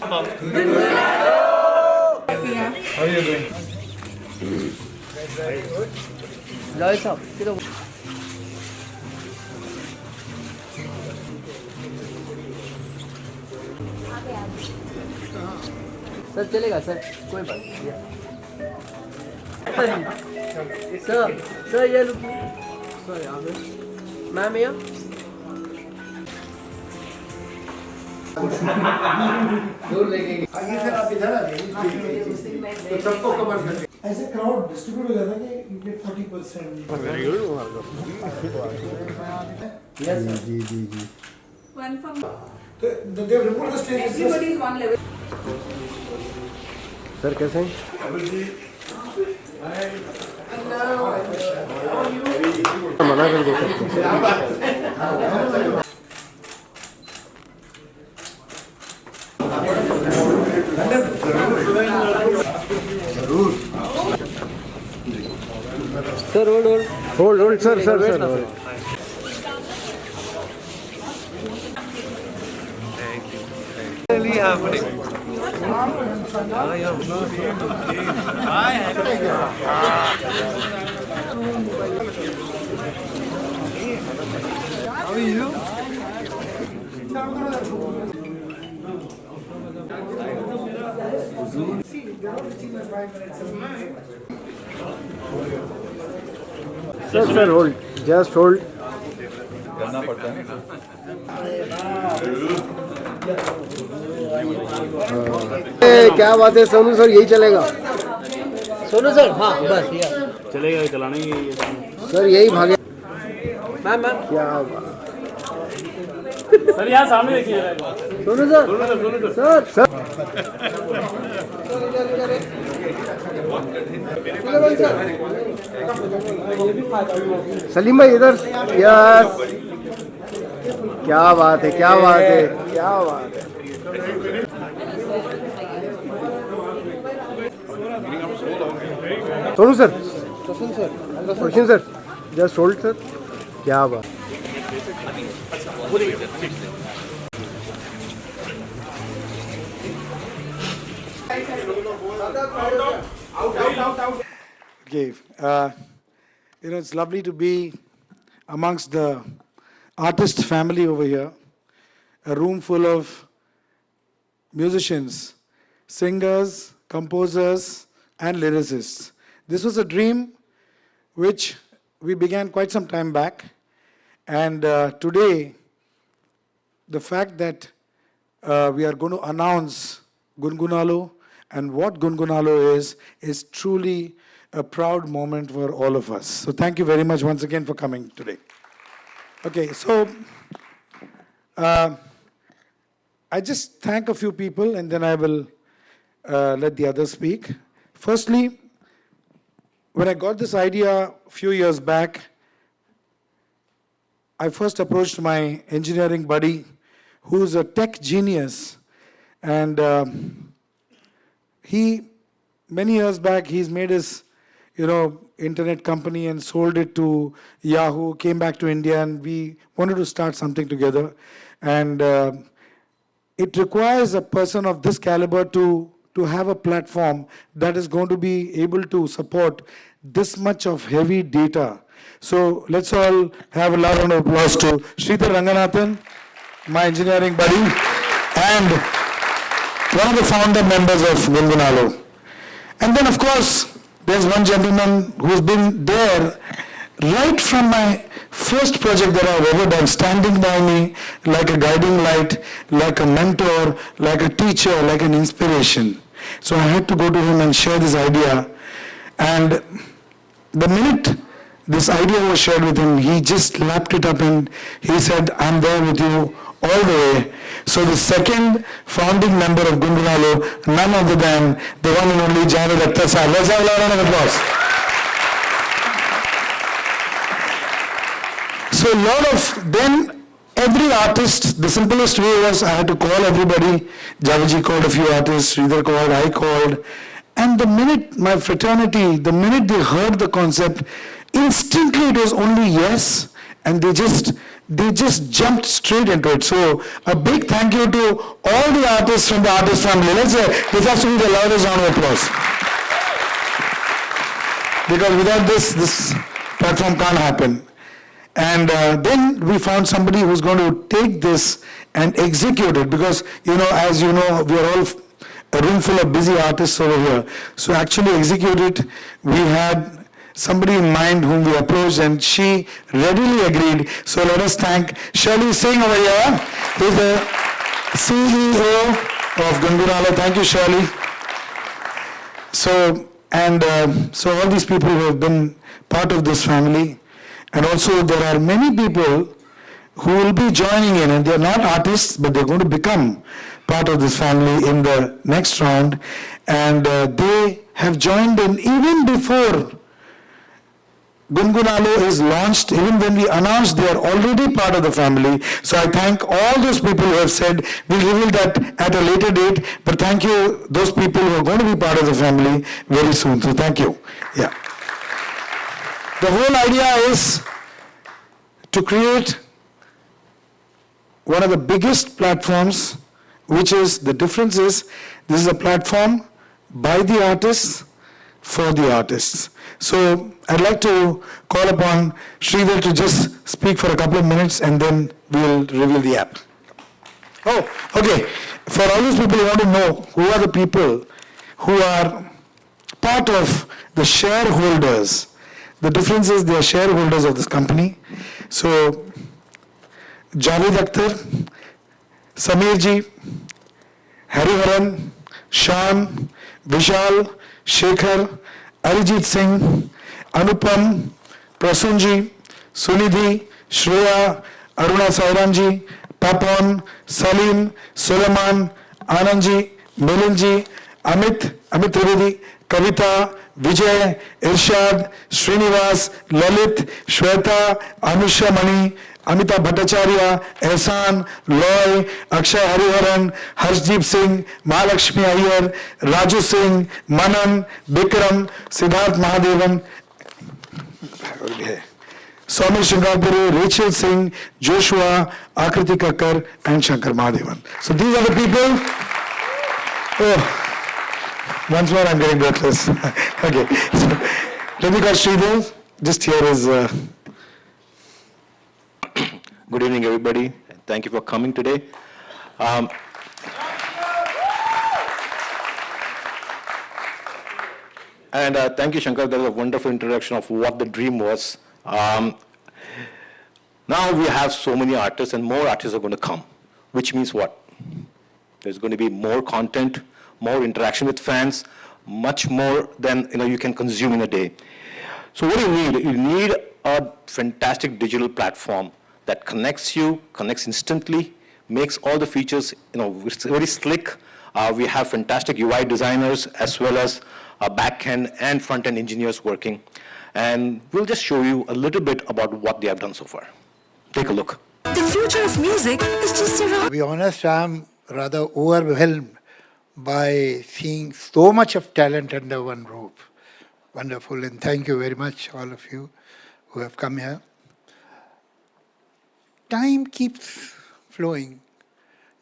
How are you doing? Joy साहब किधर sir चलेगा सर कोई बात नहीं सर सर ये लुक सर यहाँ पे मैम ये दूर लेके आगे फिर आप इधर आ जाइए तो सबको कवर कर ऐसे क्राउड डिस्ट्रीब्यूट हो जाता है कि you get 40%. Very good. Yes, जी जी जी One from so they have removed the stage. everybody is one level. Sir कैसे हैं मना कर दो sir hold hold hold hold sir sir sir Really happening. How are you? Sir sir hold just hold करना पड़ता है ना. क्या बात है सोनू सर यही चलेगा सोनू सर हाँ बस ये चलेगा चलाने ही ये सर यही भागे मैम मैम क्या बात सर यहाँ सामने देखिए Sonu sir sir sir Salim भाई इधर यस क्या बात है क्या बात है क्या बात है Sonu sir question sir just hold sir क्या बात Okay, it's lovely to be amongst the artist family over here. A room full of musicians, singers, composers, and lyricists. This was a dream which we began quite some time back. And today, the fact that we are going to announce Gungunalo and what Gungunalo is truly a proud moment for all of us. So thank you very much once again for coming today. Okay, so I just thank a few people and then I will let the others speak. Firstly, when I got this idea a few years back, I first approached my engineering buddy, who's a tech genius, and many years back, he's made his, internet company and sold it to Yahoo, came back to India, and we wanted to start something together. And it requires a person of this caliber to have a platform that is going to be able to support this much of heavy data. So let's all have a loud round of applause to Sridhar Ranganathan, my engineering buddy, and one of the founder members of Gungunalo. And then, of course, there's one gentleman who's been there right from my first project that I've ever done, standing by me like a guiding light, like a mentor, like a teacher, like an inspiration. So I had to go to him and share this idea. And the minute this idea was shared with him, he just lapped it up and he said, I'm there with you all the way. So the second founding member of Gungunalo, none other than the one and only Janu Datta sir. Let's have a loud round of applause. So a lot of, then every artist, the simplest way was I had to call everybody. Javaji called a few artists, Sridhar called, I called. And the minute my fraternity, the minute they heard the concept, instantly it was only yes. And they just they just jumped straight into it. So a big thank you to all the artists from the artist family. Let's say this has to be the loudest round of applause. Because without this platform can't happen. And then we found somebody who's going to take this and execute it, because, as you know, we are all a room full of busy artists over here. So actually execute it, we had somebody in mind whom we approached, and she readily agreed. So let us thank Shirley Singh over here, who is the CEO of Gungunalo. Thank you, Shirley. So all these people who have been part of this family, and also there are many people who will be joining in, and they're not artists, but they're going to become part of this family in the next round, and they have joined in even before Gungunalo is launched. Even when we announced, they are already part of the family. So I thank all those people who have said, we'll reveal that at a later date, but thank you, those people who are going to be part of the family very soon. So thank you. Yeah. The whole idea is to create one of the biggest platforms, which is, the difference is, this is a platform by the artists, for the artists. So I'd like to call upon Sridhar to just speak for a couple of minutes, and then we'll reveal the app. Oh, okay. For all those people who want to know who are the people who are part of the shareholders, the difference is they are shareholders of this company. So Javed Akhtar, Samir ji, Hariharan, Shan, Vishal, Shekhar, Arijit Singh, Anupam, Prasunji, Sunidhi, Shreya, Aruna Sairamji, Papon, Salim, Suleiman, Anandji, Milinji, Amit Trivedi, Kavita, Vijay, Irshad, Srinivas, Lalit, Shweta, Anusha Mani, Amita Bhattacharya, Ehsan, Loy, Akshay Hariharan, Harshdeep Singh, Mahalakshmi Iyer, Raju Singh, Manan, Bikram, Siddharth Mahadevan, Soumil Shingarpuri, Rachel Singh, Joshua, Akriti Kakkar, and Shankar Mahadevan. So these are the people. Oh, once more I'm getting breathless. Okay. So, let me call Sridhar. Just here is... Good evening, everybody. Thank you for coming today. And thank you, Shankar. That was a wonderful introduction of what the dream was. Now we have so many artists, and more artists are going to come, which means what? There's going to be more content, more interaction with fans, much more than you can consume in a day. So what do you need? You need a fantastic digital platform that connects instantly, makes all the features, it's very slick. We have fantastic UI designers as well as back-end and front-end engineers working. And we'll just show you a little bit about what they have done so far. Take a look. The future of music is just around. To be honest, I'm rather overwhelmed by seeing so much of talent under one roof. Wonderful, and thank you very much, all of you who have come here. Time keeps flowing.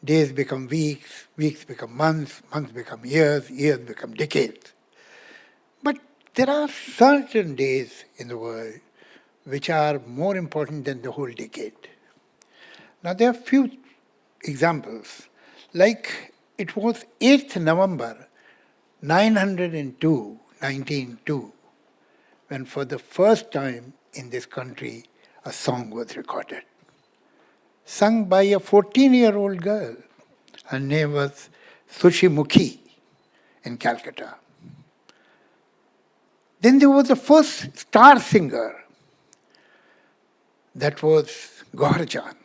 Days become weeks, weeks become months, months become years, years become decades. But there are certain days in the world which are more important than the whole decade. Now there are few examples. Like it was 8th November 1902, when for the first time in this country a song was recorded. Sung by a 14-year-old girl. Her name was Sushi Mukhi in Calcutta. Then there was the first star singer. That was Gauhar Jaan.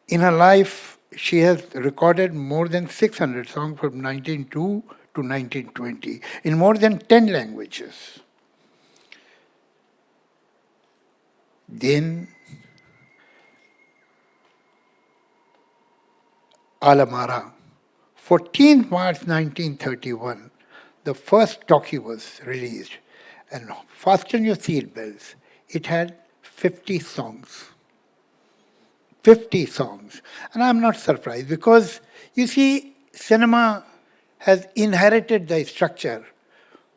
In her life, she has recorded more than 600 songs from 1902 to 1920 in more than 10 languages. Then Alamara, 14th March 1931, the first talkie was released. And fasten your seat belts. It had 50 songs. 50 songs. And I'm not surprised because, you see, cinema has inherited the structure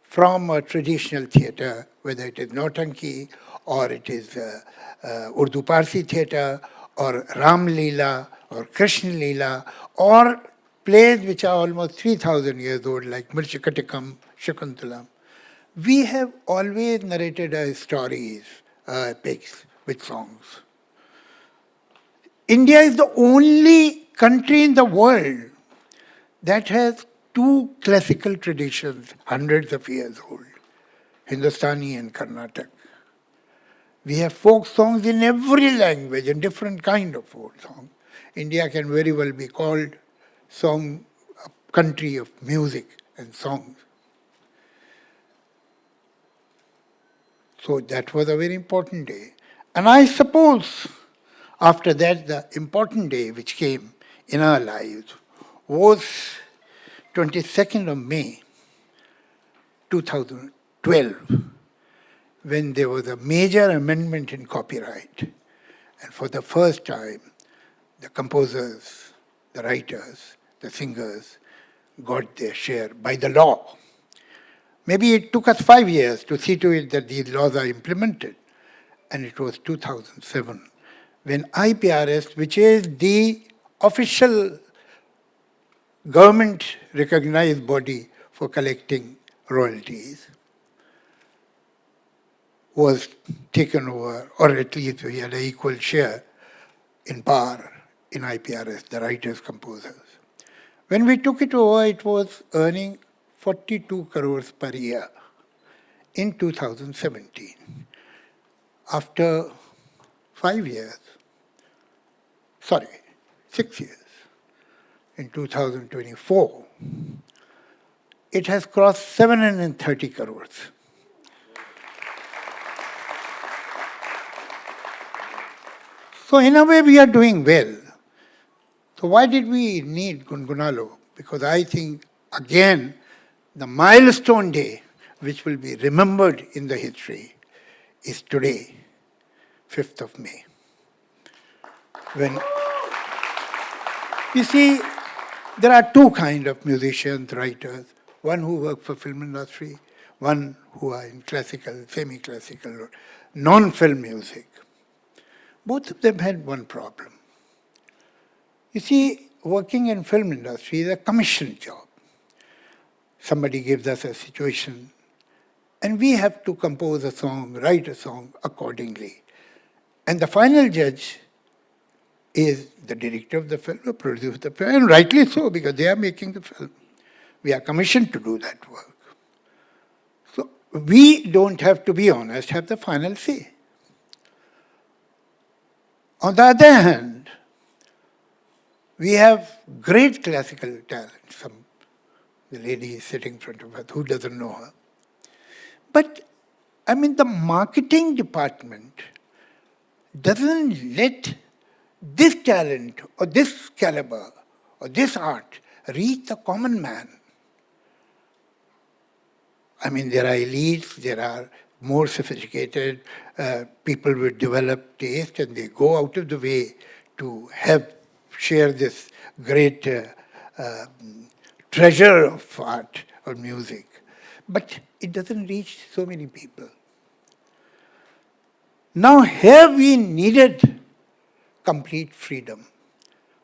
from a traditional theatre, whether it is Nautanki or it is Urdu Parsi theatre or Ram Leela or Krishna Leela or plays which are almost 3,000 years old like Mirchakatikam, Shakuntalam. We have always narrated our stories, epics with songs. India is the only country in the world that has two classical traditions, hundreds of years old, Hindustani and Carnatic. We have folk songs in every language and different kind of folk song. India can very well be called a country of music and songs. So that was a very important day. And I suppose after that, the important day which came in our lives was 22nd of May, 2012, when there was a major amendment in copyright. And for the first time, the composers, the writers, the singers got their share by the law. Maybe it took us 5 years to see to it that these laws are implemented. And it was 2007 when IPRS, which is the official government-recognized body for collecting royalties, was taken over, or at least we had an equal share in power in IPRS, the writers, composers. When we took it over, it was earning 42 crores per year in 2017. After 6 years, in 2024, it has crossed 730 crores. So in a way, we are doing well. So why did we need Gungunalo? Because I think, again, the milestone day, which will be remembered in the history, is today, 5th of May. When, you see, there are two kinds of musicians, writers, one who work for film industry, one who are in classical, semi-classical, or non-film music. Both of them had one problem. You see, working in film industry is a commission job. Somebody gives us a situation, and we have to compose a song, write a song accordingly. And the final judge is the director of the film, the producer of the film, and rightly so, because they are making the film. We are commissioned to do that work. So we don't have to be honest, have the final say. On the other hand, we have great classical talent. The lady is sitting in front of us, who doesn't know her? But, I mean, the marketing department doesn't let this talent or this caliber or this art reach the common man. I mean, there are elites, there are more sophisticated people with developed taste, and they go out of the way to share this great treasure of art or music. But it doesn't reach so many people. Now, here we needed complete freedom.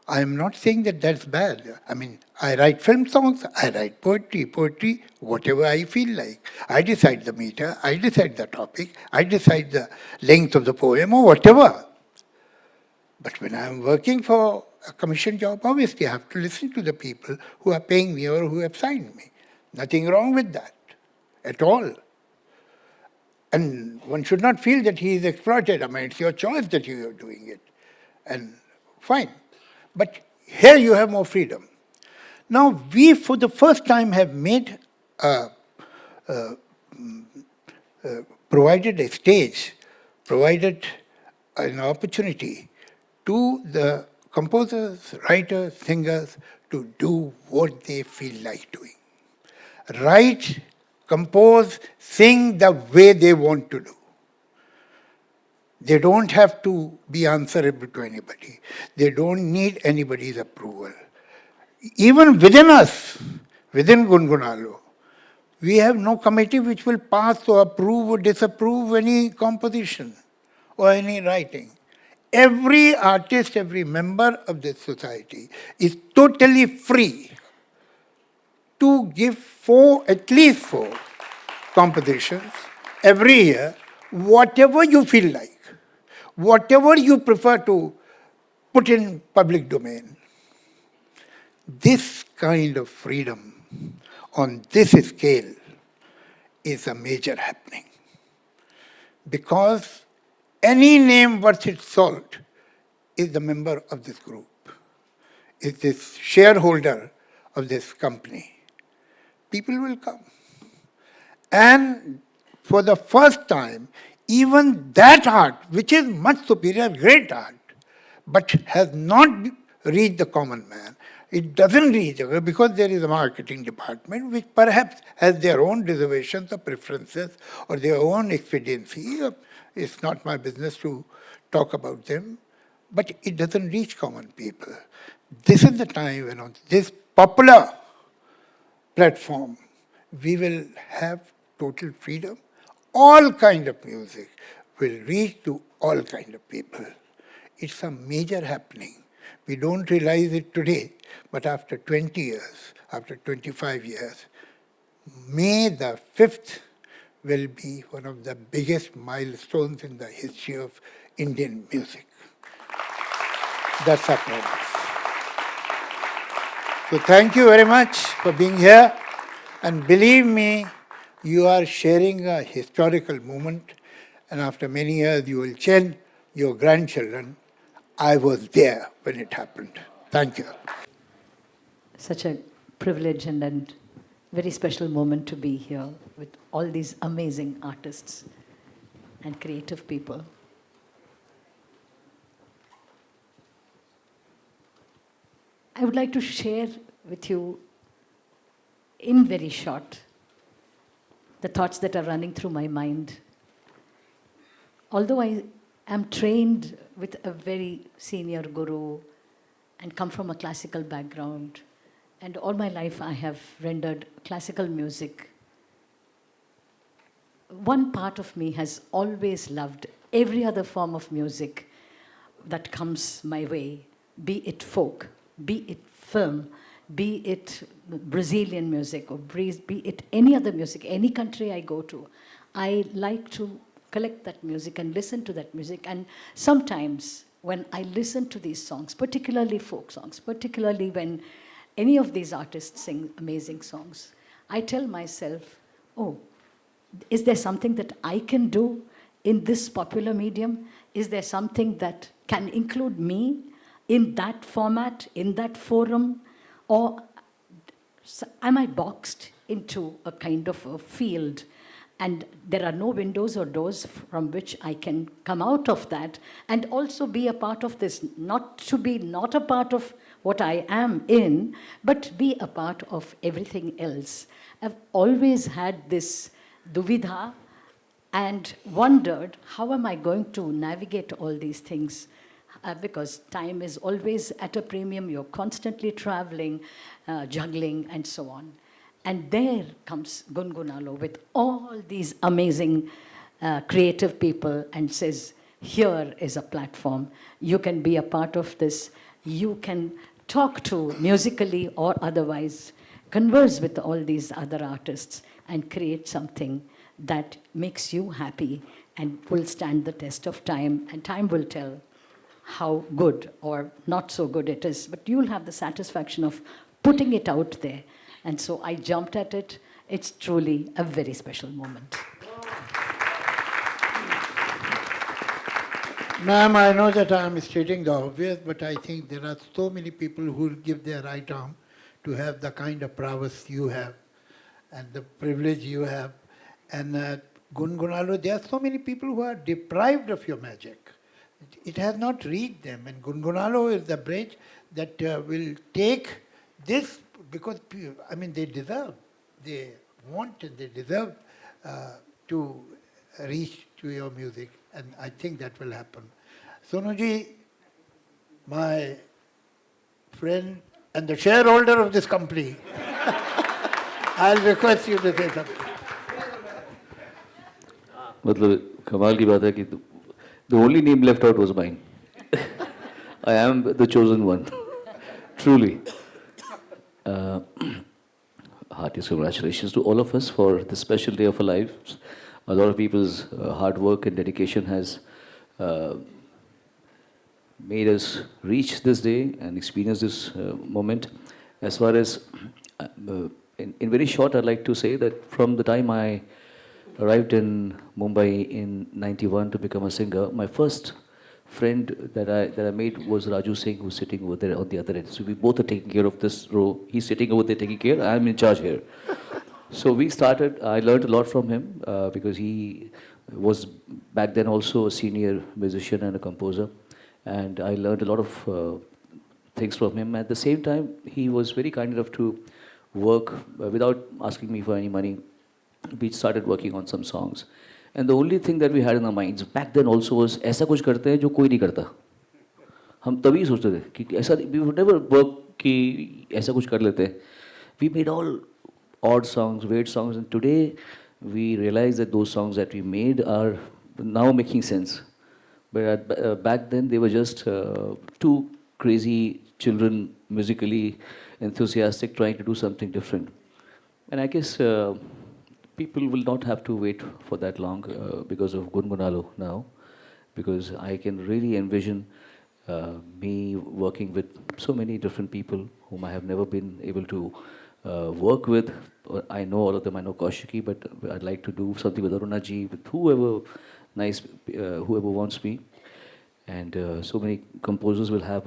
I am not saying that that's bad. I mean, I write film songs, I write poetry, whatever I feel like. I decide the meter, I decide the topic, I decide the length of the poem or whatever. But when I'm working for a commission job, obviously I have to listen to the people who are paying me or who have signed me. Nothing wrong with that at all. And one should not feel that he is exploited. I mean, it's your choice that you are doing it. And fine. But here you have more freedom. Now, we, for the first time, have provided a stage, provided an opportunity to the composers, writers, singers to do what they feel like doing. Write, compose, sing the way they want to do. They don't have to be answerable to anybody. They don't need anybody's approval. Even within us, within Gungunalo, we have no committee which will pass or approve or disapprove any composition or any writing. Every artist, every member of this society is totally free to give at least four compositions every year, whatever you feel like, whatever you prefer to put in public domain. This kind of freedom on this scale is a major happening. Because any name worth its salt is the member of this group, is this shareholder of this company. People will come. And for the first time, even that art, which is much superior, great art, but has not reached the common man. It doesn't reach because there is a marketing department which perhaps has their own reservations or preferences or their own expediency. It's not my business to talk about them, but it doesn't reach common people. This is the time when on this popular platform, we will have total freedom. All kind of music will reach to all kind of people. It's a major happening. We don't realize it today, but after 20 years, after 25 years, May the 5th will be one of the biggest milestones in the history of Indian music. That's our promise. So thank you very much for being here. And believe me, you are sharing a historical moment. And after many years, you will tell your grandchildren, I was there when it happened. Thank you. Such a privilege and very special moment to be here with all these amazing artists and creative people. I would like to share with you in very short the thoughts that are running through my mind. Although I am trained with a very senior guru and come from a classical background, and all my life I have rendered classical music, one part of me has always loved every other form of music that comes my way, be it folk, be it film, be it Brazilian music, or be it any other music, any country I go to. I like to collect that music and listen to that music. And sometimes when I listen to these songs, particularly folk songs, particularly when any of these artists sing amazing songs, I tell myself, oh, is there something that I can do in this popular medium? Is there something that can include me in that format, in that forum? Or am I boxed into a kind of a field and there are no windows or doors from which I can come out of that and also be a part of this, not a part of what I am in, but be a part of everything else? I've always had this duvidha and wondered, how am I going to navigate all these things? Because time is always at a premium, you're constantly traveling, juggling, and so on. And there comes Gungunalo with all these amazing creative people and says, here is a platform. You can be a part of this. You can talk to musically or otherwise, converse with all these other artists and create something that makes you happy and will stand the test of time, and time will tell how good or not so good it is, but you'll have the satisfaction of putting it out there. And so I jumped at it. It's truly a very special moment. Ma'am, I know that I am stating the obvious, but I think there are so many people who will give their right arm to have the kind of prowess you have and the privilege you have. And Gungunalo, there are so many people who are deprived of your magic. It has not reached them, and Gungunalo is the bridge that will take this, because I mean they deserve, they want and they deserve to reach to your music. and I think that will happen. Sonu ji, my friend and the shareholder of this company, I'll request you to say something. मतलब कमाल की बात है कि the only name left out was mine. I am the chosen one, truly. Heartiest congratulations to all of us for this special day of our lives. A lot of people's hard work and dedication has made us reach this day and experience this moment. As far as, in very short, I'd like to say that from the time I arrived in Mumbai in '91 to become a singer, my first friend that I made was Raju Singh, who's sitting over there on the other end. So we both are taking care of this row. He's sitting over there taking care. I'm in charge here. So we started. I learned a lot from him because he was back then also a senior musician and a composer, and I learned a lot of things from him. At the same time, he was very kind enough to work without asking me for any money. We started working on some songs. And the only thing that we had in our minds back then also was ऐसा कुछ करते हैं जो कोई नहीं करता. हम तभी सोचते थे कि ऐसा we would never work कि ऐसा कुछ कर लेते. We made all odd songs, weird songs, and today we realize that those songs that we made are now making sense. But back then they were just two crazy children, musically enthusiastic, trying to do something different. And I guess people will not have to wait for that long because of Gungunalo now, because I can really envision me working with so many different people whom I have never been able to work with. I know all of them, I know Kaushiki, but I'd like to do something with Aruna ji, with whoever nice, whoever wants me. And so many composers will have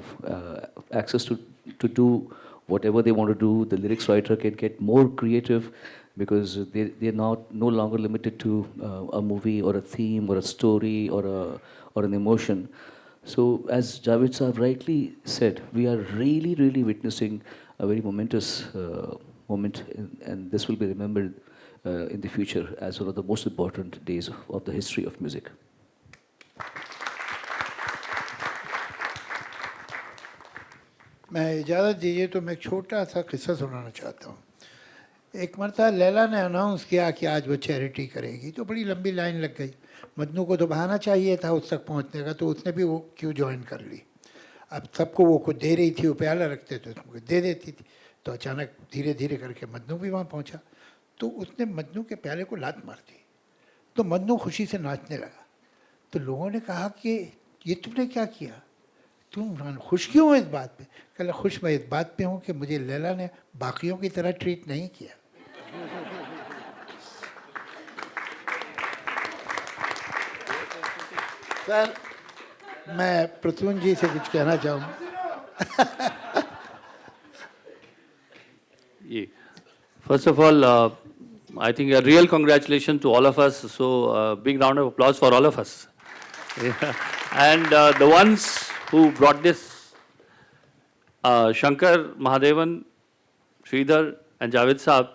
access to do whatever they want to do. The lyrics writer can get more creative because they're not no longer limited to a movie or a theme or a story or an emotion. So as Javed Saab rightly said, we are really, really witnessing a very momentous moment, and this will be remembered in the future as one of the most important days of the history of music. मैं इजाज़त दीजिए तो मैं एक छोटा सा किस्सा सुनाना चाहता हूँ. एक मरतबा लैला ने अनाउंस किया कि आज वो चैरिटी करेगी, तो बड़ी लंबी लाइन लग गई. मजनू को तो बहाना चाहिए था उस तक पहुँचने का, तो उसने भी वो क्यों ज्वाइन कर ली. अब सबको वो खुद दे रही थी, वो प्याला रखते थे उसको दे देती थी. तो अचानक धीरे धीरे करके मजनू भी वहाँ पहुँचा, तो उसने मजनू के प्याले को लात मार दी. तो मजनू खुशी से नाचने लगा. तो लोगों ने कहा कि ये तुमने क्या किया, तुम खुश क्यों हो इस बात पे. कहला खुश मैं इस बात पे हूँ कि मुझे लैला ने बाकियों की तरह ट्रीट नहीं किया. सर मैं प्रसून जी से कुछ कहना चाहूँगा. First of all, I think a real congratulations to all of us. So big round of applause for all of us. Yeah. And the ones who brought this, Shankar, Mahadevan, Sridhar and Javed Saab,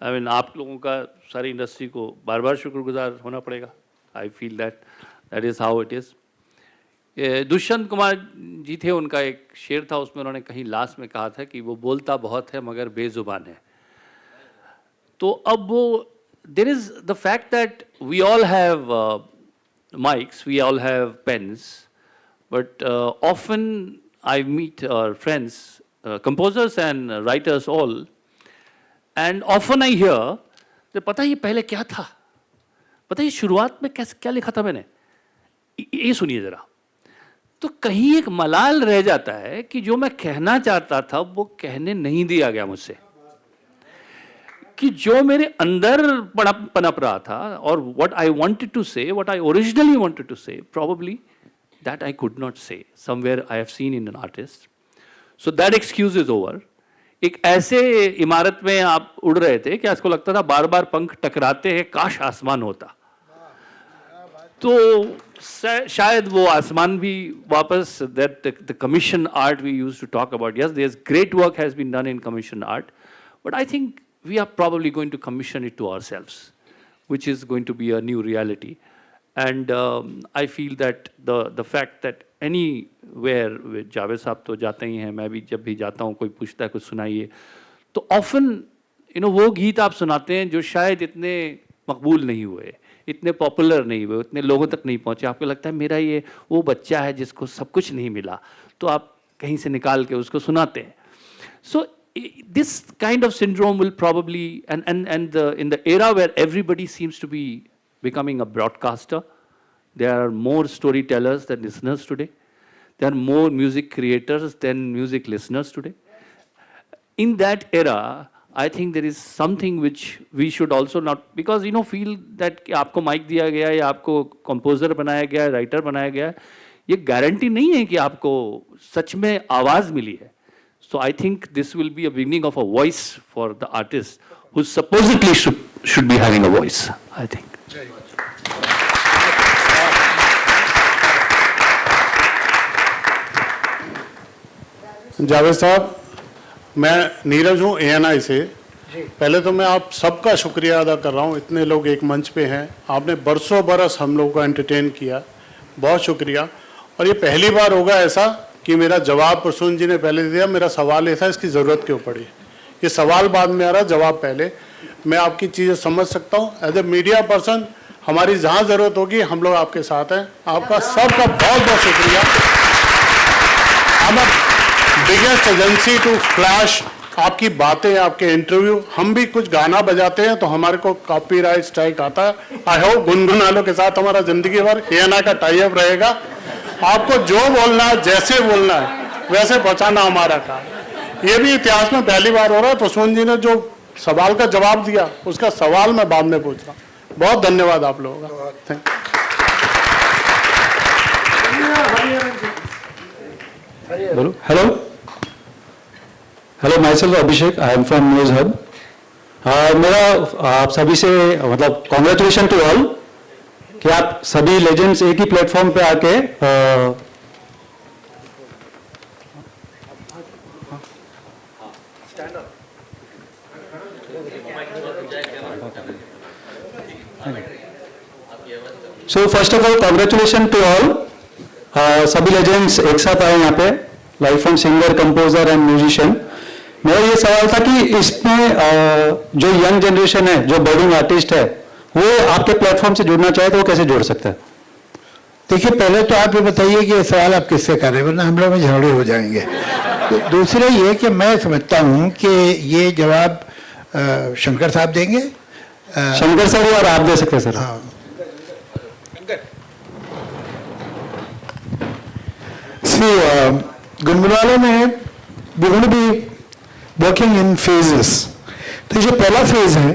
I mean, आप लोगों का सारी industry को बार-बार शुक्रगुजार होना पड़ेगा. I feel that is how it is. Dushyant Kumar ji थे, उनका एक शेर था, उसमें उन्होंने कहीं लास्ट में कहा था कि वो बोलता बहुत है मगर बेजुबान है. तो अब वो there is the fact that we all have mics, we all have pens, but often I meet our friends, composers and writers all, and often I hear that पता है ये पहले क्या था, पता है ये शुरुआत में कैसे क्या लिखा था मैंने, ये सुनिए ज़रा. तो कहीं एक मलाल रह जाता है कि जो मैं कहना चाहता था वो कहने नहीं दिया गया मुझसे, कि जो मेरे अंदर पनप रहा था, और what I wanted to say, what I originally wanted to say, probably that I could not say. Somewhere I have seen in an artist. So that excuse is over. एक ऐसे इमारत में आप उड़ रहे थे कि आपको लगता था बार बार पंख टकराते हैं, काश आसमान होता. तो शायद वो आसमान भी वापस, that the commission art we used to talk about, yes, there's great work has been done in commission art, but I think we are probably going to commission it to ourselves, which is going to be a new reality. And I feel that the fact that anywhere with Javed साहब तो जाते ही हैं, मैं भी जब भी जाता हूँ कोई पूछता है कुछ सुनाइए, तो often वो गीत आप सुनाते हैं जो शायद इतने मकबूल नहीं हुए, इतने पॉपुलर नहीं हुए, उतने लोगों तक नहीं पहुँचे. आपको लगता है मेरा ये वो बच्चा है जिसको सब कुछ नहीं मिला, तो आप कहीं से निकाल के उसको सुनाते हैं. So this kind of syndrome will probably, and in the era where everybody seems to be becoming a broadcaster, there are more storytellers than listeners today. There are more music creators than music listeners today. In that era, I think there is something which we should also not, because feel that कि आपको mic दिया गया या आपको composer बनाया गया, writer बनाया गया, ये guarantee नहीं है कि आपको सच में आवाज मिली है. So I think this will be a beginning of a voice for the artist who supposedly should be having a voice, I think. Javed साहब, मैं नीरज हूँ ANI से. पहले तो मैं आप सबका शुक्रिया अदा कर रहा हूँ, इतने लोग एक मंच पे हैं, आपने बरसों बरस हम लोगों को एंटरटेन किया, बहुत शुक्रिया. और ये पहली बार होगा ऐसा कि मेरा जवाब प्रसून जी ने पहले दिया, मेरा सवाल ऐसा इसकी ज़रूरत क्यों पड़ी. ये सवाल बाद में आ रहा, जवाब पहले. मैं आपकी चीज़ें समझ सकता हूँ. एज ए मीडिया पर्सन हमारी जहाँ ज़रूरत होगी हम लोग आपके साथ हैं. आपका सबका बहुत बहुत शुक्रिया. बिगेस्ट एजेंसी टू फ्लैश आपकी बातें, आपके इंटरव्यू. हम भी कुछ गाना बजाते हैं तो हमारे को कॉपीराइट स्ट्राइक आता है. आई होप गुनगुनालों के साथ हमारा जिंदगी भर ANI का टाई अप रहेगा. आपको जो बोलना है, जैसे बोलना है, वैसे पहुंचाना हमारा काम. ये भी इतिहास में पहली बार हो रहा है. प्रसून जी ने जो सवाल का जवाब दिया, उसका सवाल मैं बाद में पूछ रहा हूँ. बहुत धन्यवाद आप लोगों का. Thank you. Hello, myself Abhishek, I am from news hub. मेरा आप सभी से मतलब कॉन्ग्रेचुलेशन टू ऑल कि आप सभी लेजेंड्स एक ही प्लेटफॉर्म पे आके so first of all congratulation to all. सभी लेजेंड्स एक साथ आए यहाँ पे, life from singer, composer and musician. मेरा ये सवाल था कि इसमें जो यंग जनरेशन है, जो बर्डिंग आर्टिस्ट है, वो आपके प्लेटफॉर्म से जुड़ना चाहे तो वो कैसे जुड़ सकता है? देखिए, पहले तो आप ये बताइए कि ये सवाल आप किससे कर रहे हैं, वरना हम लोग में झगड़े हो जाएंगे. तो दूसरा ये कि मैं समझता हूँ कि ये जवाब शंकर साहब देंगे. शंकर साहब और आप दे सकते हैं सर. हाँ. गुनगुनालों में we're going to be working in phases. तो जो पहला फेज है,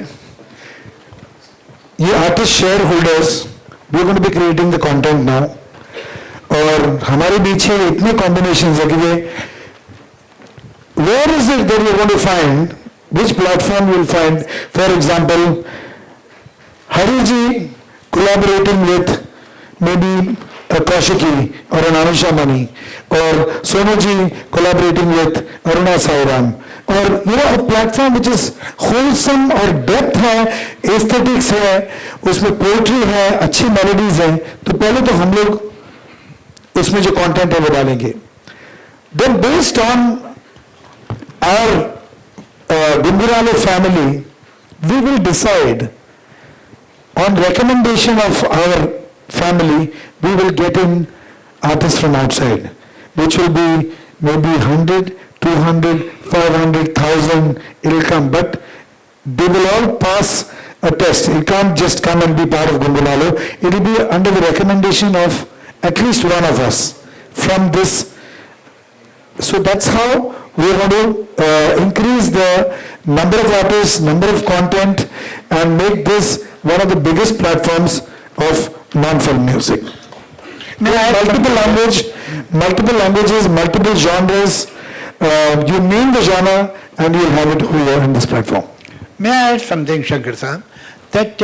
ये artist share holders, we're going to be creating the content now. और हमारे पीछे इतने कॉम्बिनेशंस है कि where is it that you're going to find, which platform you'll find, for example, Hari ji collaborating with maybe a Kaushiki or an Anusha Mani, or Sonu ji collaborating with Aruna Sairam, or a platform which is wholesome और depth है, aesthetics है, उसमें poetry है, अच्छी melodies है. तो पहले तो हम लोग उसमें जो content है वो डालेंगे. Then based on our Gungunalo family, we will decide on recommendation of our family, we will get in artists from outside, which will be maybe 100, 200, 500, 1,000, it will come, but they will all pass a test. It can't just come and be part of Gungunalo. It will be under the recommendation of at least one of us from this. So that's how we are going to increase the number of artists, number of content, and make this one of the biggest platforms of non-film music. Multiple languages, multiple genres. You name the genre and you'll have it over here on this platform. May I add something, Shankar Sahab? That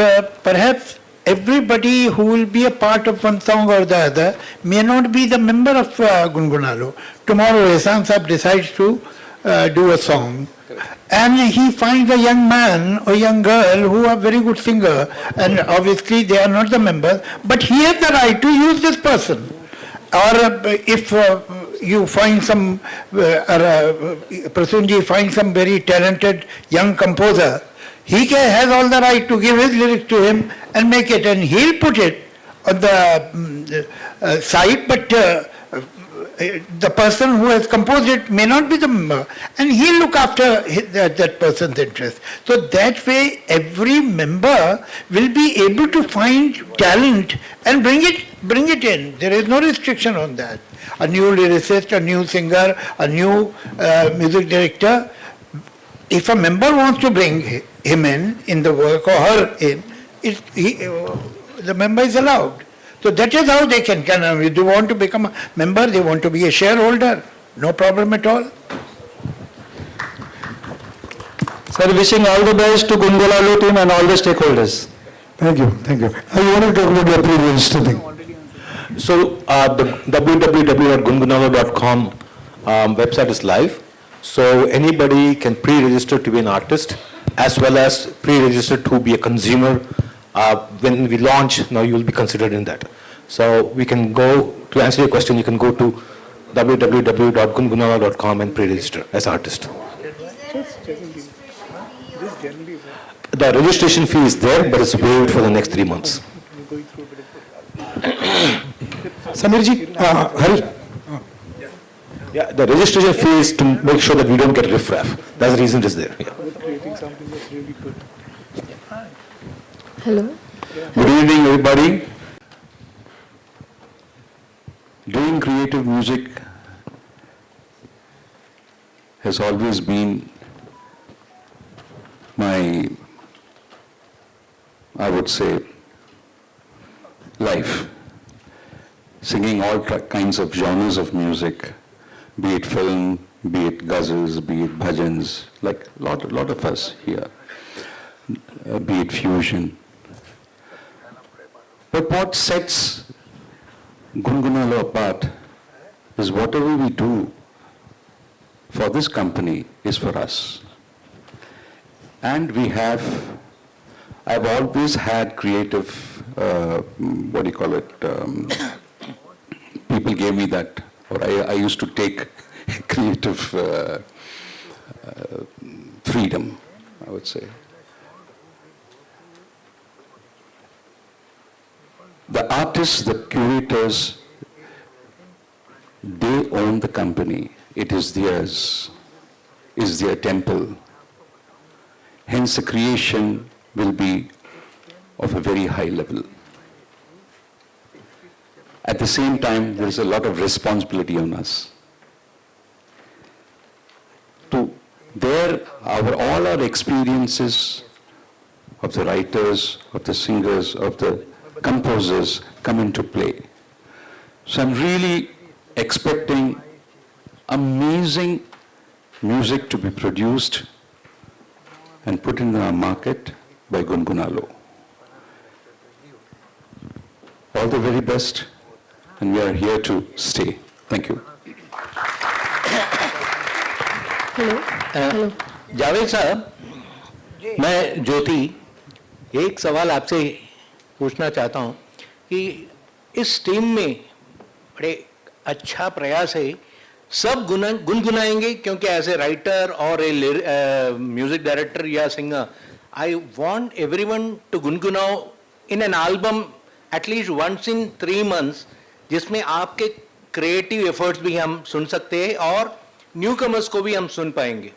perhaps everybody who will be a part of one song or the other may not be the member of Gungunalo. Tomorrow, Ehsan Sahab decides to do a song and he finds a young man or young girl who are very good singer, and obviously they are not the members, but he has the right to use this person. Or if you find some, Prasunji finds some very talented young composer, he has all the right to give his lyrics to him and make it, and he'll put it on the site, but the person who has composed it may not be the member, and he'll look after that person's interest. So that way, every member will be able to find talent and bring it in. There is no restriction on that. A new lyricist, a new singer, a new music director. If a member wants to bring him in the work or her in, the member is allowed. So that is how they can if they want to become a member, they want to be a shareholder, no problem at all. Sir, wishing all the best to Gungunalo team and all the stakeholders. Thank you, thank you. I want to talk about your pre-register thing. So the www.gungunalo.com website is live. So anybody can pre-register to be an artist as well as pre-register to be a consumer. When we launch, now you will be considered in that. So we can go, to answer your question, you can go to www.gungunalo.com and pre-register as artist. The registration fee is there, but it's waived for the next 3 months. Samirji, Hari. Yeah, the registration fee is to make sure that we don't get riffraff. That's the reason it is there. Yeah. Hello. Good evening, everybody. Doing creative music has always been my, I would say, life. Singing all kinds of genres of music, be it film, be it ghazals, be it bhajans, like a lot of us here, be it fusion. But what sets Gungunalo apart is whatever we do for this company is for us. And I've always had creative, people gave me that, or I used to take creative freedom, I would say. The artists, the curators, they own the company. It is theirs, is their temple. Hence the creation will be of a very high level. At the same time, there is a lot of responsibility on us. All our experiences of the writers, of the singers, of the composers come into play. So I'm really expecting amazing music to be produced and put in our market by Gungunalo. All the very best, and we are here to stay. Thank you. Hello. Javed साहब, मैं ज्योति एक सवाल आपसे पूछना चाहता हूँ कि इस टीम में बड़े अच्छा प्रयास है, सब गुनगुनाएंगे क्योंकि एज ए राइटर और ए म्यूजिक डायरेक्टर या singer I want everyone to गुनगुनाओ in an album at least once in 3 months, जिसमें आपके क्रिएटिव एफर्ट्स भी हम सुन सकते हैं और न्यू कमर्स को भी हम सुन पाएंगे.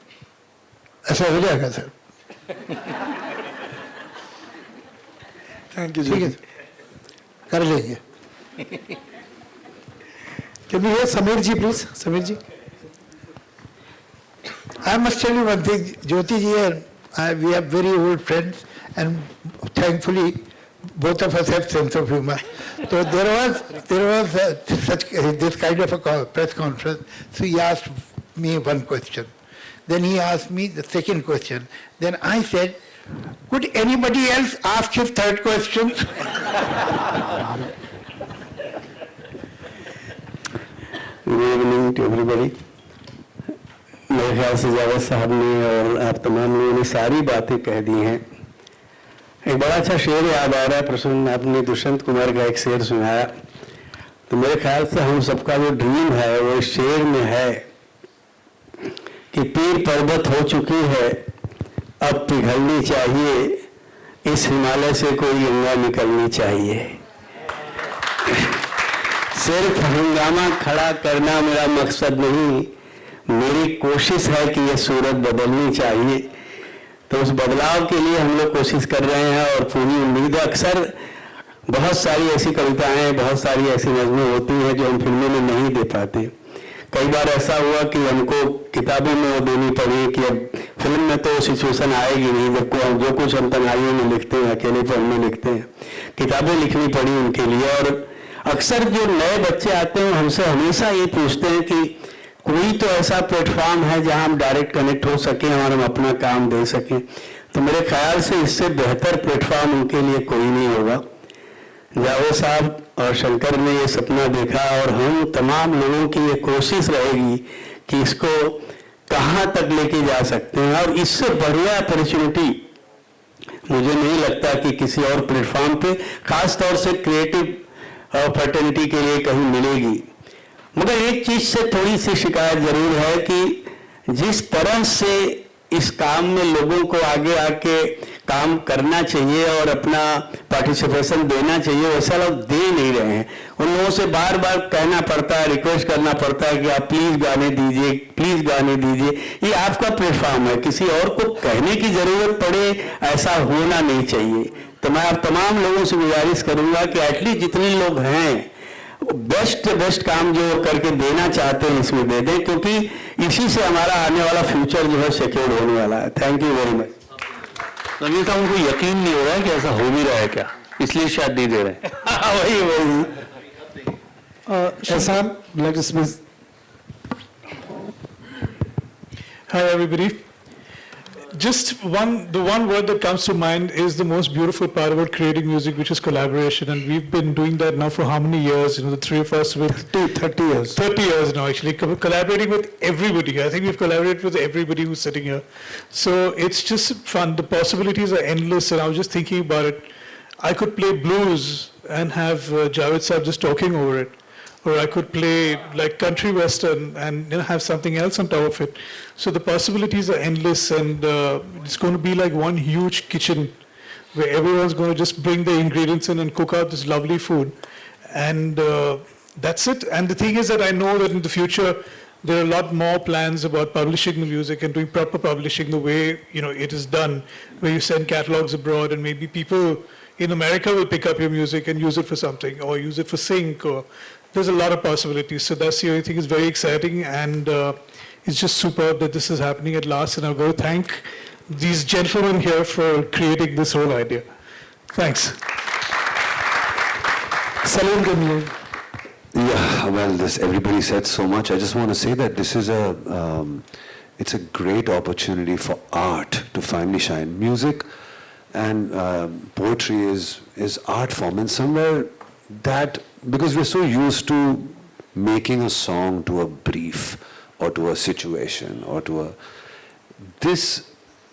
ऐसा हो जाएगा सर. Thank you, ठीक है, कर लीजिए. Can we hear Samir ji, please? Samir ji. I must tell you one thing, Jyoti ji and we are very old friends, and thankfully both of us have sense of humor. So there was this kind of a press conference. So he asked me one question. Then he asked me the second question. Then I said, could anybody else ask his third question? Good evening to everybody. May I ख्याल से जावेद साहब ने और आप तमाम लोगों ने सारी बातें कह दी हैं। एक बड़ा अच्छा शेर याद आ रहा है प्रसन्न, आपने दुष्यंत कुमार का एक शेर सुनाया, तो मेरे ख्याल से हम सबका जो ड्रीम है वो इस शेर में है कि पीर पर्वत हो चुकी है, अब पिघलनी चाहिए, इस हिमालय से कोई गंगा निकलनी चाहिए। सिर्फ हंगामा खड़ा करना मेरा मकसद नहीं, मेरी कोशिश है कि ये सूरत बदलनी चाहिए। तो उस बदलाव के लिए हम लोग कोशिश कर रहे हैं और पूरी उम्मीद है। अक्सर बहुत सारी ऐसी कविताएं, बहुत सारी ऐसी नज़में होती हैं जो हम फिल्मों में नहीं दे पाते। कई बार ऐसा हुआ कि हमको किताबों में वो देनी पड़ी कि अब फिल्म में तो सिचुएशन आएगी नहीं, जबको हम जो कुछ हम तन्हाइयों में लिखते हैं, अकेलेपन में लिखते हैं, किताबें लिखनी पड़ी उनके लिए। और अक्सर जो नए बच्चे आते हैं हमसे हमेशा ये पूछते हैं कि कोई तो ऐसा प्लेटफॉर्म है जहां हम डायरेक्ट कनेक्ट हो सकें और हम अपना काम दे सकें। तो मेरे ख्याल से इससे बेहतर प्लेटफॉर्म उनके लिए कोई नहीं होगा। जावेद साहब और शंकर ने ये सपना देखा और हम तमाम लोगों की ये कोशिश रहेगी कि इसको कहाँ तक लेके जा सकते हैं, और इससे बढ़िया अपॉर्चुनिटी मुझे नहीं लगता कि किसी और प्लेटफॉर्म पे खास तौर से क्रिएटिव फर्टिलिटी के लिए कहीं मिलेगी। मगर एक चीज से थोड़ी सी शिकायत जरूर है कि जिस तरह से इस काम में लोगों को आगे आके काम करना चाहिए और अपना पार्टिसिपेशन देना चाहिए, वैसा लोग दे नहीं रहे हैं। उन लोगों से बार बार कहना पड़ता है, रिक्वेस्ट करना पड़ता है कि आप प्लीज गाने दीजिए, प्लीज गाने दीजिए। ये आपका प्लेटफॉर्म है, किसी और को कहने की जरूरत पड़े ऐसा होना नहीं चाहिए। तो मैं आप तमाम लोगों से गुजारिश करूंगा कि एटलीस्ट जितने लोग हैं बेस्ट काम जो करके देना चाहते हैं इसमें दे दें, क्योंकि इसी से हमारा आने वाला फ्यूचर जो है सिक्योर होने वाला है। Thank you very much. Ranveer साहब, उनको यकीन नहीं हो रहा है कि ऐसा हो भी रहा है क्या, इसलिए शायद नहीं दे रहे हैं। वही Ehsan, like to speak. Hi everybody. Just the one word that comes to mind is the most beautiful part about creating music, which is collaboration. And we've been doing that now for how many years? You know, the three of us with 30 years. 30 years now, actually, collaborating with everybody. I think we've collaborated with everybody who's sitting here. So it's just fun. The possibilities are endless. And I was just thinking about it. I could play blues and have Javed Saab just talking over it. Or I could play like country western and have something else on top of it. So the possibilities are endless, and it's going to be like one huge kitchen where everyone's going to just bring the ingredients in and cook out this lovely food. And that's it. And the thing is that I know that in the future there are a lot more plans about publishing the music and doing proper publishing the way it is done, where you send catalogs abroad and maybe people in America will pick up your music and use it for something, or use it for sync, or there's a lot of possibilities. So that's the only thing is very exciting, and it's just superb that this is happening at last. And I'll go thank these gentlemen here for creating this whole idea. Thanks. Salim Gamil. Yeah, well, everybody said so much. I just want to say that this is it's a great opportunity for art to finally shine. Music and poetry is art form, and somewhere that, because we're so used to making a song to a brief or to a situation or to this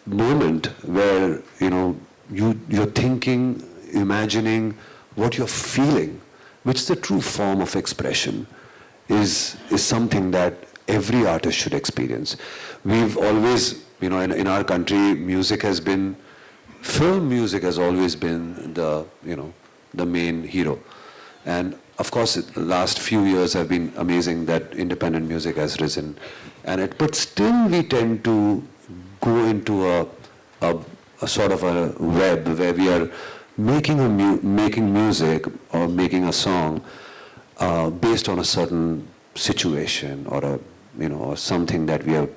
moment where you're thinking, imagining what you're feeling, which is the true form of expression, is something that every artist should experience. We've always, in our country, film music has always been the main hero. And of course, the last few years have been amazing that independent music has risen, but still we tend to go into a sort of a web where we are making music or making a song based on a certain situation or or something that we are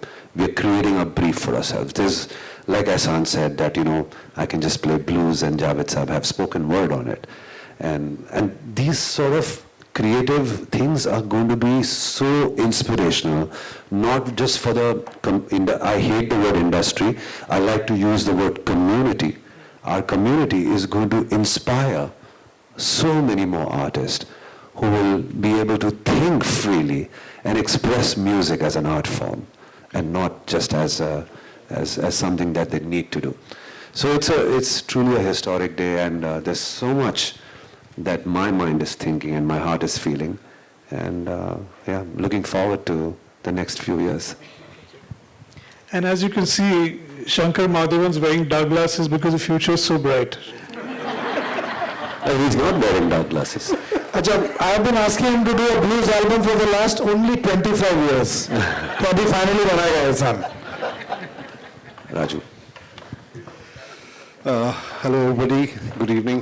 creating a brief for ourselves. There's, like Ehsan said, that I can just play blues and Javed Saab have spoken word on it. And these sort of creative things are going to be so inspirational, not just for I hate the word industry, I like to use the word community. Our community is going to inspire so many more artists who will be able to think freely and express music as an art form. and not just as something that they need to do. So it's truly a historic day, and there's so much that my mind is thinking and my heart is feeling, and looking forward to the next few years. And as you can see, Shankar Madhavan's wearing dark glasses because the future is so bright. He's not wearing dark glasses. Ajab, I have been asking him to do a blues album for the last only 25 years. तो अभी finally बनाएगा इंसान. Raju. Hello everybody, good evening.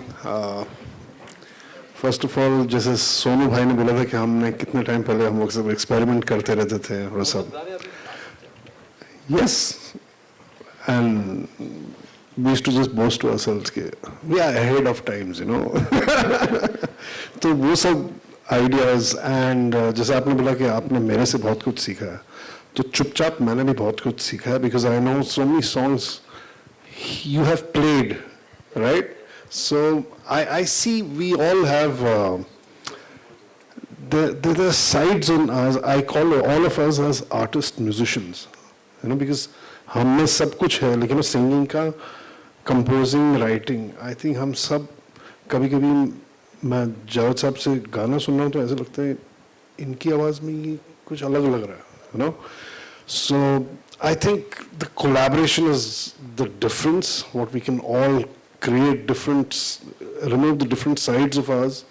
First of all, जैसे सोनू भाई ने बोला था कि हमने कितने टाइम पहले हम लोग सब एक्सपेरिमेंट करते रहते थे और सब. Yes, and we used to just boast to ourselves कि we are ahead of times, you know. तो वो सब आइडियाज एंड जैसे आपने बोला कि आपने मेरे से बहुत कुछ सीखा है, तो चुपचाप मैंने भी बहुत कुछ सीखा है, because I know so many songs you have played, right? So I see we all have the sides on us. I call all of us as artist musicians, you know, because हम में सब कुछ है, लेकिन singing का, composing, writing, I think हम सब कभी कभी, मैं जावेद साहब से गाना सुन रहा हूँ तो ऐसा लगता है इनकी आवाज़ में ये कुछ अलग लग रहा है, you know. So I think the collaboration is the difference, what we can all create different, remove the different sides of us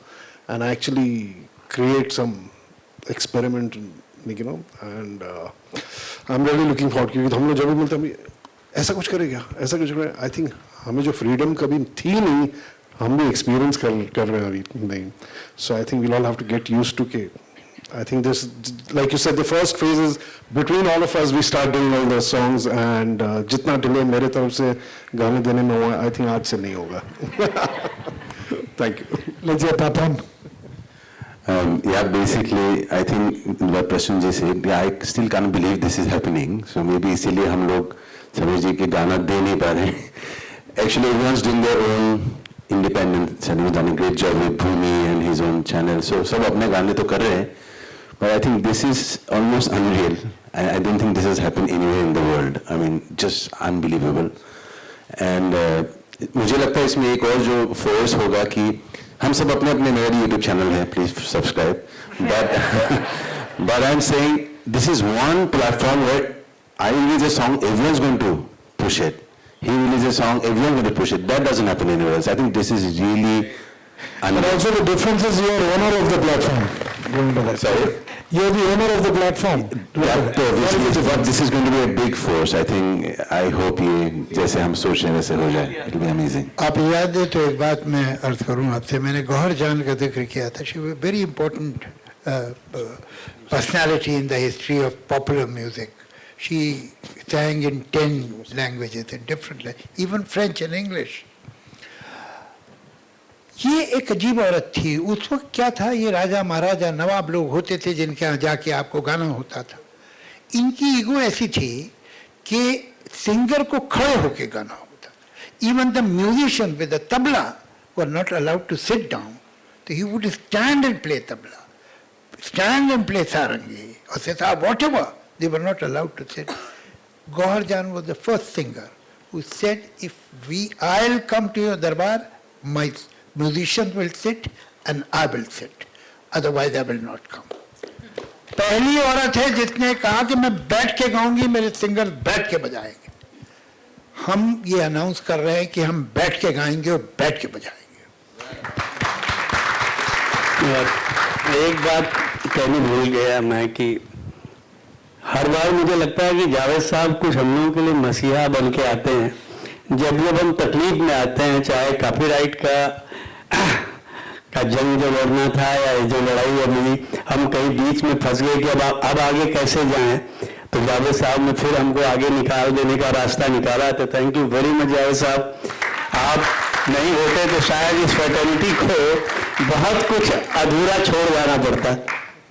and actually create some experiment, you know, and I'm really looking forward, क्योंकि हम लोग जब भी मिलते हैं ऐसा कुछ करेगा, ऐसा कुछ करेगा. I think हमें जो freedom कभी थी नहीं, हम भी experience कर रहे हैं अभी नहीं. So I think we'll all have to get used to it. I think this, like you said, the first phase is between all of us, we start doing all the songs, and जितना delay मेरे तरफ से गाने देने में हुआ, I think आज से नहीं होगा. Thank you. Let's hear Tapan. Basically, I think what Prashant said, I still can't believe this is happening. So maybe इसीलिए हम लोग समीर जी के गाना दे नहीं पा रहे. Actually, everyone's doing their own independent. Sunny's done a great job with Bhumi and his own channel. So सब अपने गाने तो कर रहे हैं. But I think this is almost unreal. I don't think this has happened anywhere in the world. I mean, just unbelievable. And मुझे लगता है इसमें एक और जो force होगा कि हम सब अपने अपने मेरा YouTube channel है, please subscribe. But I'm saying this is one platform where I release a song, everyone's going to push it. He releases a song, everyone's going to push it. That doesn't happen anywhere else. I think this is really. And also the difference is you are owner of the platform. Sorry? You are the owner of the platform. But this is going to be a big force. I think, I hope ये जैसे हम सोच रहे हैं वैसे हो जाए. It will be amazing. आप याद दे तो एक बात मैं अर्ज करूँ आपसे, मैंने गौहर जान का जिक्र किया था. She was a very important personality in the history of popular music. She sang in 10 languages, in different languages, even French and English. ये एक अजीब औरत थी. उस वक्त क्या था, ये राजा महाराजा नवाब लोग होते थे जिनके यहाँ जाके आपको गाना होता था. इनकी ईगो ऐसी थी कि सिंगर को खड़े होके गाना होता था. Even the musician with the tabla were not allowed to sit down. So he would stand and play tabla, stand and play sarangi or sitar, whatever. They were not allowed to sit. Gauhar Jan was the first singer who said, if I'll come to your darbar, my musicians will sit and I will sit. Otherwise I will not come. पहली औरत है जिसने कहा कि मैं बैठ के गाऊंगी, मेरे सिंगर बैठ के बजाएंगे. हम ये अनाउंस कर रहे हैं कि हम बैठ के गाएंगे और बैठ के बजाएंगे. एक बात कहनी भूल गया मैं कि हर बार मुझे लगता है कि जावेद साहब कुछ हम लोगों के लिए मसीहा बन के आते हैं. जब हम तकलीफ में आते हैं, चाहे कॉपीराइट का जंग जो लड़ना था या जो लड़ाई अभी हम कहीं बीच में फंस गए कि अब आगे कैसे जाएं, तो जावेद साहब ने फिर हमको आगे निकाल देने का रास्ता निकाला. तो thank you very much Javed साहब. आप नहीं होते तो शायद इस फैटर्निटी को बहुत कुछ अधूरा छोड़ जाना पड़ता.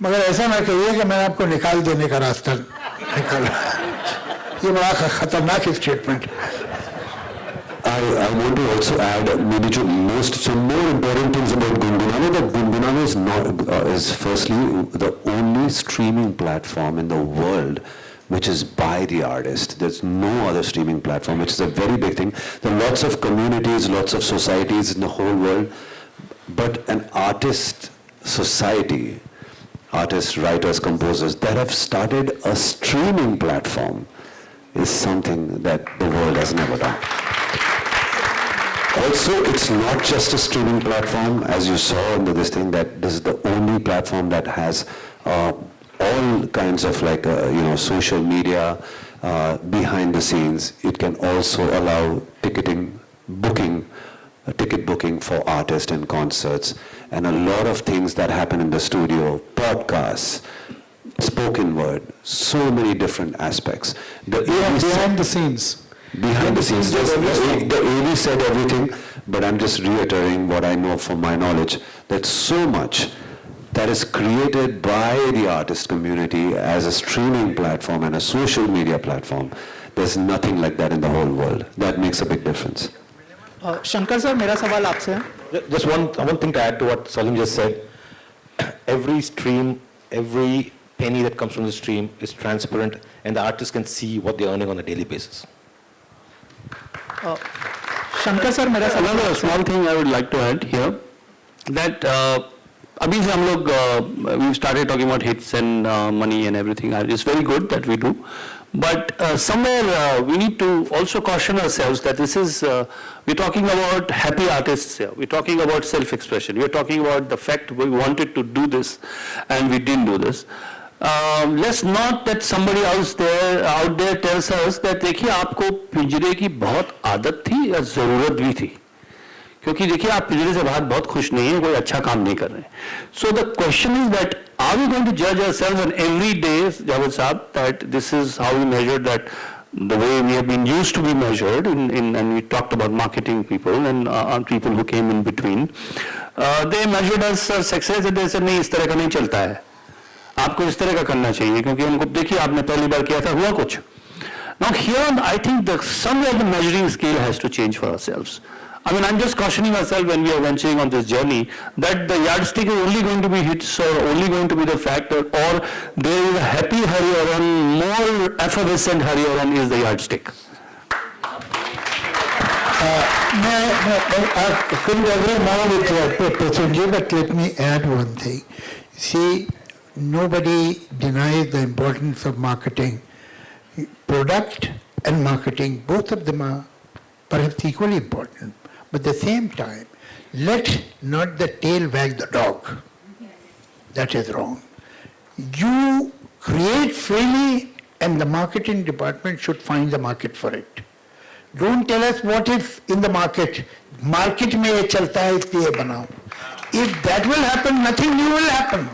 मगर ऐसा ना कहिए कि मैंने आपको निकाल देने का रास्ता निकाला. ये बड़ा खतरनाक statement. I want to also add maybe some more important things about Gungunano. That Gungunano is firstly the only streaming platform in the world which is by the artist. There's no other streaming platform, which is a very big thing. There are lots of communities, lots of societies in the whole world, but an artist society, artists, writers, composers, that have started a streaming platform is something that the world has never done. Also, it's not just a streaming platform, as you saw in this thing, that this is the only platform that has all kinds of like, social media behind the scenes. It can also allow ticket booking for artists and concerts, and a lot of things that happen in the studio, podcasts, spoken word, so many different aspects. Behind the scenes. Behind the scenes, the AV said everything, but I'm just reiterating what I know from my knowledge, that so much that is created by the artist community as a streaming platform and a social media platform. There's nothing like that in the whole world. That makes a big difference. Shankar sir, मेरा सवाल आपसे है. Just one thing to add to what Salim just said. Every stream, every penny that comes from the stream is transparent, and the artist can see what they're earning on a daily basis. Shankar sir, मेरा सवाल. Another small thing I would like to add here, that अभी से हम लोग we started talking about hits and money and everything. It's very good that we do, but somewhere we need to also caution ourselves that this is we're talking about happy artists here. We're talking about self-expression. We're talking about the fact we wanted to do this and we didn't do this. Let's not that somebody out there tells us that देखिए आपको पिंजरे की बहुत आदत थी या ज़रूरत भी थी, क्योंकि देखिए आप पिंजरे से बाहर बहुत खुश नहीं हैं, कोई अच्छा काम नहीं कर रहे हैं. So the question is that are we going to judge ourselves on every day, Javed Saab, that this is how we measure that the way we have been used to be measured and we talked about marketing people and people who came in between. They measured us success and they said नहीं इस तरह का नहीं चलता है, आपको इस तरह का करना चाहिए क्योंकि हमको देखिए आपने पहली बार किया था हुआ कुछ. Now here I think somewhere the measuring scale has to change for ourselves. I mean, I'm just cautioning myself when we are venturing on this journey that the yardstick is only going to be hits or only going to be the factor, or there is a happy Hariharan, more effervescent Hariharan is the yardstick. I couldn't agree more with Prachunji, but let me add one thing. See, nobody denies the importance of marketing. Product and marketing, both of them are perhaps equally important. But at the same time, let not the tail wag the dog. That is wrong. You create freely and the marketing department should find the market for it. Don't tell us what is in the market. Market mein ye chalta hai isliye banao. If that will happen, nothing new will happen.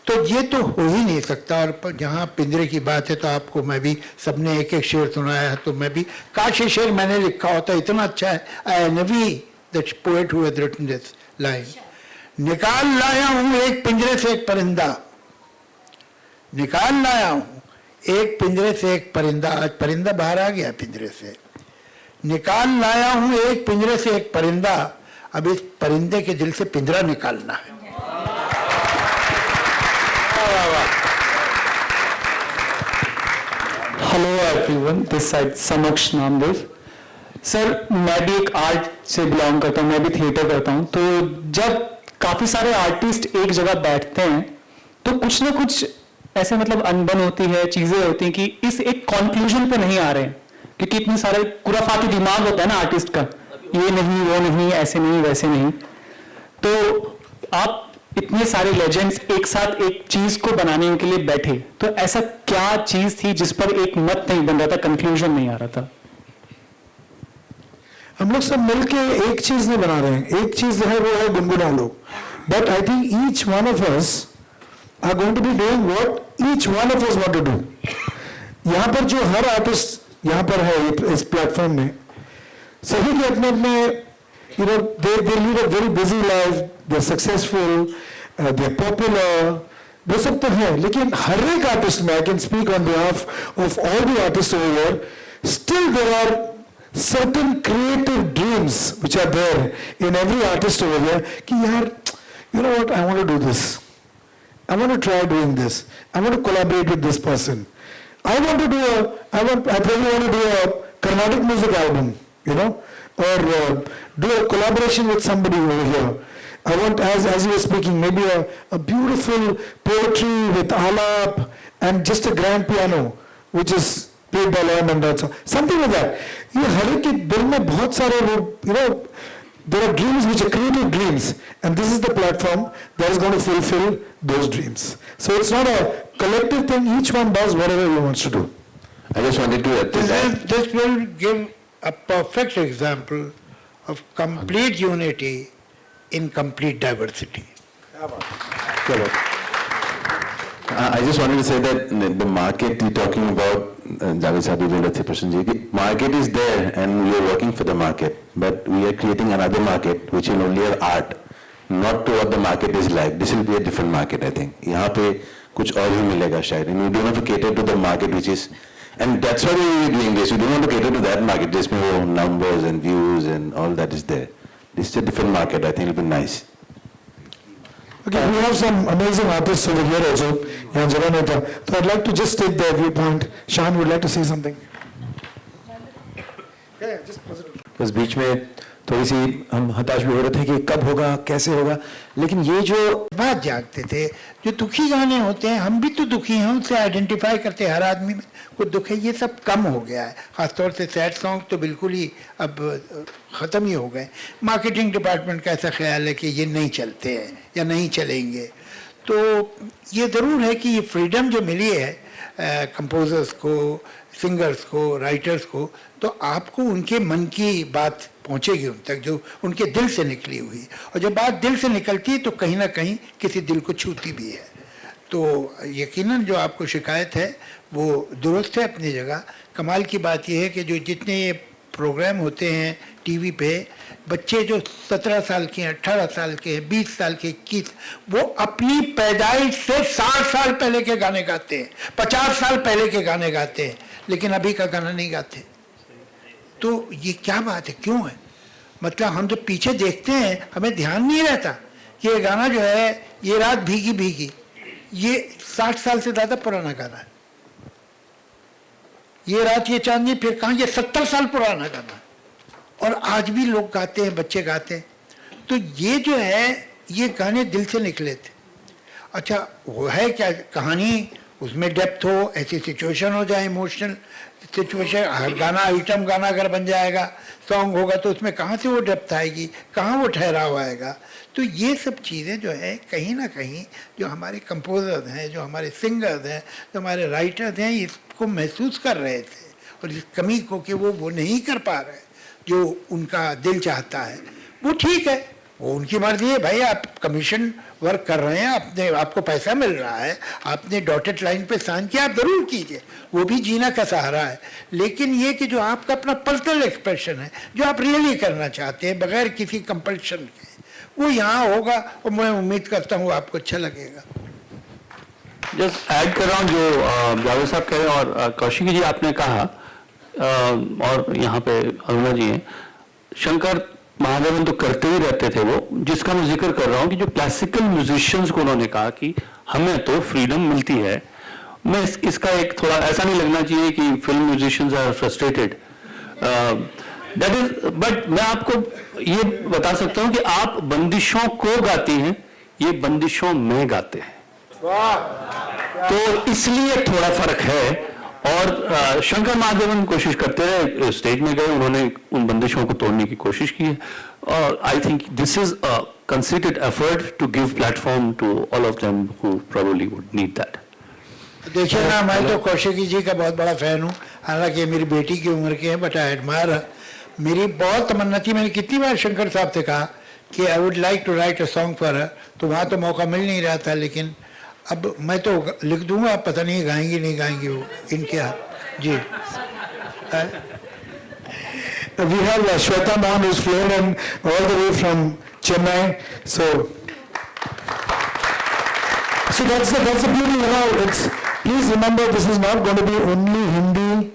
तो ये तो हो ही नहीं सकता. और जहाँ पिंजरे की बात है तो आपको मैं भी सबने एक एक शेर सुनाया है, तो मैं भी काश ये शेर मैंने लिखा होता, इतना अच्छा है. I envy that poet who has written this line. निकाल लाया हूँ एक पिंजरे से एक परिंदा, निकाल लाया हूँ एक पिंजरे से एक परिंदा. आज परिंदा बाहर आ गया पिंजरे से. निकाल लाया हूँ एक पिंजरे से एक परिंदा, अब इस परिंदे के दिल से पिंजरा निकालना है. हेलो एवरीवन, दिस साइड समक्ष नामदेव. सर, मैं भी एक आर्ट से बिलोंग करता हूँ, मैं भी थिएटर करता हूँ. तो जब काफ़ी सारे आर्टिस्ट एक जगह बैठते हैं तो कुछ ना कुछ ऐसे मतलब अनबन होती है, चीज़ें होती हैं कि इस एक कंक्लूजन पे नहीं आ रहे हैं, क्योंकि इतने सारे खुराफाती दिमाग होता है ना आर्टिस्ट का, ये नहीं वो नहीं ऐसे नहीं वैसे नहीं. तो आप इतने सारे लेजेंड्स एक साथ एक चीज को बनाने के लिए बैठे, तो ऐसा क्या चीज थी जिस पर एक मत नहीं बन रहा था, कंक्लूजन नहीं आ रहा था? हम लोग सब मिलके एक चीज नहीं बना रहे हैं. एक चीज है वो है गुनगुना लो. But I think each one of us are going to be doing what each one of us want to do. यहाँ पर जो हर आर्टिस्ट यहाँ पर है इस प्लेटफॉर्म में, सभी के अपने अपने they lead a very busy life, they're successful, they're popular, वो सब तो है. लेकिन हर एक आर्टिस्ट में, I can speak on behalf of all the artists over here, still there are certain creative dreams which are there in every artist over here कि यार, you know what, I want to do this, I want to try doing this, I want to collaborate with this person, I probably want to do a Carnatic music album, you know, or do a collaboration with somebody over here. I want, as you were speaking, maybe a beautiful poetry with alap and just a grand piano, which is played by Loya Mandal. Something like that. ये हर एक के दिल में बहुत सारे लोग, you know, there are dreams which are creative dreams, and this is the platform that is going to fulfill those dreams. So it's not a collective thing, each one does whatever he wants to do. I just wanted to add to that. This will give a perfect example of complete unity in complete diversity. I just wanted to say that the market you're talking about, Javed Saab and Latif Prashan ji, market is there and we are working for the market, but we are creating another market which will only have art, not to what the market is like. This will be a different market, I think. यहाँ पे कुछ और ही मिलेगा शायद, and we don't have to cater to the market which is, and that's why we are doing this. We don't want to cater to that market, just more numbers and views and all that is there. This is a different market. I think it'll be nice. Okay, we have some amazing artists over here also. So I'd like to just take their viewpoint. Shan would like to say something. Yeah, just positive. बस बीच में थोड़ी सी हम हताश भी हो रहे थे कि कब होगा, कैसे होगा, लेकिन ये जो बात जागते थे, जो दुखी गाने होते हैं, हम भी तो दुखी हैं, उनसे आइडेंटिफाई करते हैं, हर आदमी में कोई दुख है, ये सब कम हो गया है. खासतौर से सैड सॉन्ग तो बिल्कुल ही अब ख़त्म ही हो गए. मार्केटिंग डिपार्टमेंट का ऐसा ख्याल है कि ये नहीं चलते हैं या नहीं चलेंगे. तो ये ज़रूर है कि ये फ्रीडम जो मिली है कंपोजर्स को, सिंगर्स को, राइटर्स को, तो आपको उनके मन की बात पहुंचेगी उन तक जो उनके दिल से निकली हुई, और जब बात दिल से निकलती है तो कहीं ना कहीं किसी दिल को छूती भी है. तो यकीनन जो आपको शिकायत है वो दुरुस्त है अपनी जगह. कमाल की बात यह है कि जो जितने ये प्रोग्राम होते हैं टीवी पे, बच्चे जो 17 साल के हैं, 18 साल के हैं, 20 साल के, 21, वो अपनी पैदाइश से 60 साल पहले के गाने गाते हैं, 50 साल पहले के गाने गाते हैं, लेकिन अभी का गाना नहीं गाते. तो ये क्या बात है, क्यों है? मतलब हम जब पीछे देखते हैं हमें ध्यान नहीं रहता कि ये गाना जो है, ये रात भीगी भीगी, ये 60 साल से ज़्यादा पुराना गाना है. ये रात ये चांदनी फिर कहाँ, ये 70 साल पुराना गाना है, और आज भी लोग गाते हैं, बच्चे गाते हैं. तो ये जो है, ये गाने दिल से निकले थे. अच्छा वो है क्या कहानी, उसमें डेप्थ हो, ऐसी सिचुएशन हो जाए, इमोशनल सिचुएशन, हर गाना आइटम गाना अगर बन जाएगा, सॉन्ग होगा, तो उसमें कहाँ से वो डेप्थ आएगी, कहाँ वो ठहराव आएगा. तो ये सब चीज़ें जो है कहीं ना कहीं जो हमारे कंपोजर्स हैं, जो हमारे सिंगर्स हैं, जो हमारे राइटर्स हैं, इसको महसूस कर रहे थे, और इस कमी को कि वो नहीं कर पा रहे जो उनका दिल चाहता है. वो ठीक है, वो उनकी मर्जी है भाई. आप कमीशन वर्क कर रहे हैं, आपको पैसा मिल रहा है, आपने डॉटेड लाइन पे साइन किया, आप ज़रूर कीजिए, वो भी जीना का सहारा है. लेकिन ये कि जो आपका अपना पर्सनल एक्सप्रेशन है, जो आप रियली करना चाहते हैं बगैर किसी कंपल्शन के, वो यहाँ होगा, और मैं उम्मीद करता हूँ आपको अच्छा लगेगा. जस्ट ऐड कर रहा हूँ जो जावेद साहब कह रहे हैं, और कौशिकी जी आपने कहा, और यहाँ पे अरुणा जी हैं, शंकर महादेवन तो करते ही रहते थे. वो जिसका मैं जिक्र कर रहा हूँ कि जो क्लासिकल म्यूजिशियंस को उन्होंने कहा कि हमें तो फ्रीडम मिलती है. मैं इसका एक थोड़ा ऐसा नहीं लगना चाहिए कि film musicians are frustrated, that is, but मैं आपको ये बता सकता हूँ कि आप बंदिशों को गाती हैं, ये बंदिशों में गाते हैं, तो इसलिए थोड़ा फर्क है. और शंकर महादेवन कोशिश करते रहे, स्टेज में गए, उन्होंने उन बंदिशों को तोड़ने की कोशिश की है. और I think this is a considered effort to give platform to all of them who probably would need that. देखिए ना, मैं तो कौशिकी जी का बहुत बड़ा फैन हूँ, हालांकि मेरी बेटी की उम्र के हैं, बट आई एडमायर. मेरी बहुत तमन्ना थी, मैंने कितनी बार शंकर साहब से कहा कि I would like to write a song for her, तो वहाँ तो मौका मिल नहीं रहा था. लेकिन अब मैं तो लिख दूंगा, पता नहीं गाएंगी नहीं गाएंगी वो इनके हाथ. जी We have Shweta Mohan who's flown in all the way from Chennai. So that's the beauty, you know. Please remember, this is not going to be only Hindi.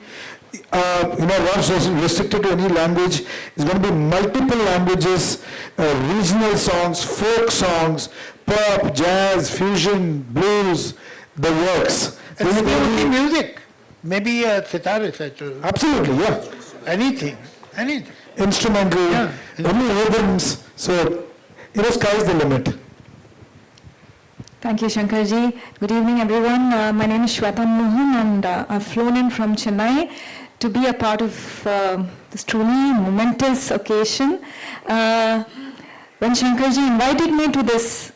Not just restricted to any language. It's going to be multiple languages, regional songs, folk songs, pop, jazz, fusion, blues, the works. It's beauty music. maybe a sitar recital. Absolutely, yeah. Anything, anything. Instrumental, only rhythms. So, sky's the limit. Thank you, Shankarji. Good evening, everyone. My name is Shweta Mohan, and I've flown in from Chennai to be a part of this truly momentous occasion. When Shankarji invited me to this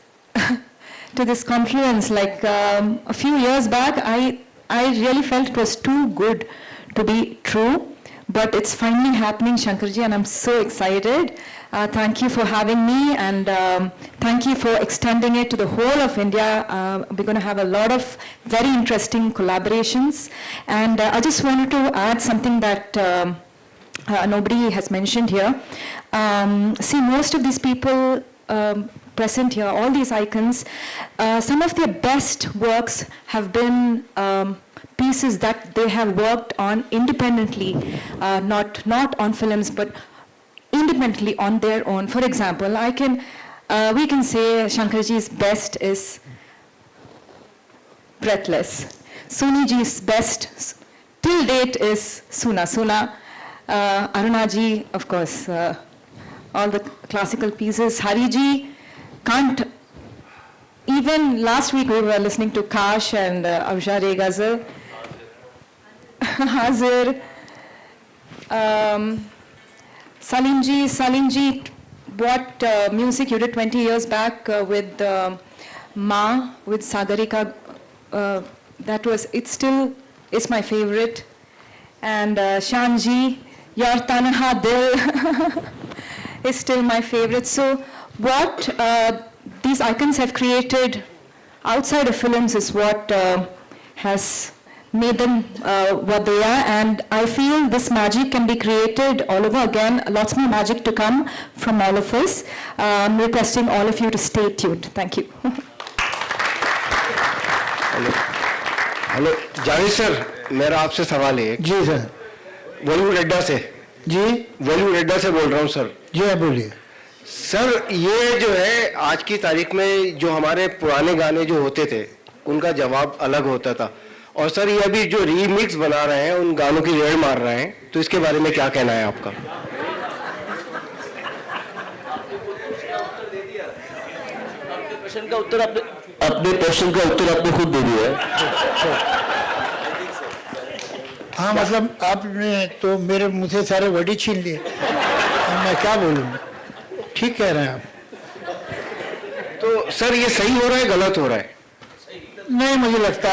to this confluence, like a few years back, I really felt it was too good to be true. But it's finally happening, Shankarji, and I'm so excited. Thank you for having me, and thank you for extending it to the whole of India. We're going to have a lot of very interesting collaborations. And I just wanted to add something that nobody has mentioned here. See, most of these people present here, all these icons, some of their best works have been pieces that they have worked on independently, not on films, but independently on their own. For example, we can say Shankarji's best is Breathless. Suniji's best till date is Suna Suna. Arunaji, of course, all the classical pieces. Hariji can't. Even last week we were listening to Kash and Avjar Ghazal. Hazir. Salimji, what music you did 20 years back with Ma, with Sagarika, it's my favorite. And Shanji, Yar Tanaha Dil is still my favorite. So what these icons have created outside of films is what has made them what they are, and I feel this magic can be created all over again. Lots more magic to come from all of us. I'm requesting all of you to stay tuned. Thank you. Hello Javed sir, मेरा आपसे सवाल है। जी sir. Bollywood अड्डा से। जी बॉलीवुड अड्डा से बोल रहा हूँ सर। जी आप बोलिए। सर ये जो है आज की तारीख में जो हमारे पुराने गाने जो होते थे उनका जवाब अलग होता था, और सर ये अभी जो रीमिक्स बना रहे हैं उन गानों की रेड मार रहे हैं, तो इसके बारे में क्या कहना है आपका? अपने प्रश्न का उत्तर आपने खुद दे दिया है। हाँ, मतलब आपने तो मेरे मुंह से सारे वर्ड ही छीन लिए। मैं क्या बोलूँ? ठीक कह रहे हैं आप। तो सर ये सही हो रहा है, गलत हो रहा है? नहीं, मुझे लगता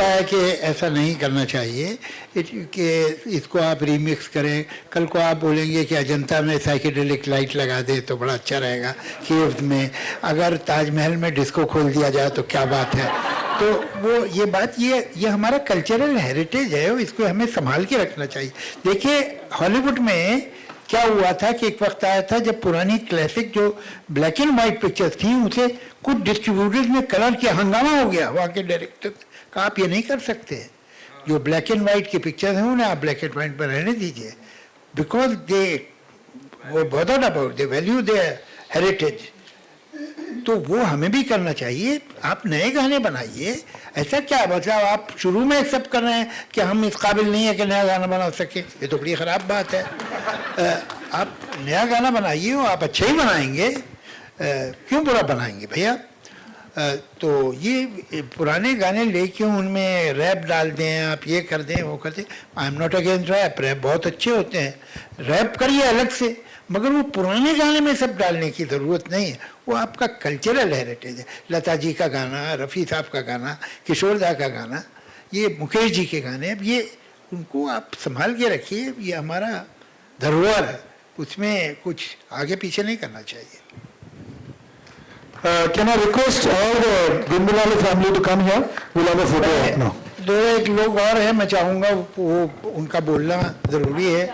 है कि ऐसा नहीं करना चाहिए कि इसको आप रीमिक्स करें। कल को आप बोलेंगे कि अजंता में साइकेडेलिक लाइट लगा दे तो बड़ा अच्छा रहेगा, केव्स में अगर ताजमहल में डिस्को खोल दिया जाए तो क्या बात है। तो वो ये हमारा कल्चरल हेरिटेज है, इसको हमें संभाल के रखना चाहिए। देखिए हॉलीवुड में क्या हुआ था कि एक वक्त आया था जब पुरानी क्लासिक जो ब्लैक एंड वाइट पिक्चर्स थी उसे कुछ डिस्ट्रीब्यूटर्स ने कलर किया, हंगामा हो गया। वहाँ के डायरेक्टर का आप ये नहीं कर सकते, जो ब्लैक एंड वाइट की पिक्चर्स हैं उन्हें आप ब्लैक एंड वाइट पर रहने दीजिए, बिकॉज दे वो bothered about, they value their heritage. तो वो हमें भी करना चाहिए। आप नए गाने बनाइए, ऐसा क्या मतलब आप शुरू में एक्सेप्ट कर रहे हैं कि हम इस काबिल नहीं है कि नया गाना बना सके, ये तो बड़ी ख़राब बात है। आप नया गाना बनाइए, आप अच्छा ही बनाएंगे, क्यों बुरा बनाएंगे भैया। तो ये पुराने गाने लेके उनमें रैप डाल दें, आप ये कर दें वो कर दें। I am not against rap, rap बहुत अच्छे होते हैं, रैप करिए अलग से, मगर वो पुराने गाने में सब डालने की ज़रूरत नहीं है। वो आपका कल्चरल हेरिटेज है। लता जी का गाना, रफ़ी साहब का गाना, किशोर दा का गाना, ये मुकेश जी के गाने, अब ये उनको आप संभाल के रखिए, ये हमारा धरोहर है, उसमें कुछ आगे पीछे नहीं करना चाहिए। Can I request all the Gunbilali family to come here? We'll have a photo op now. दो एक लोग और हैं, मैं चाहूँगा वो उनका बोलना ज़रूरी है।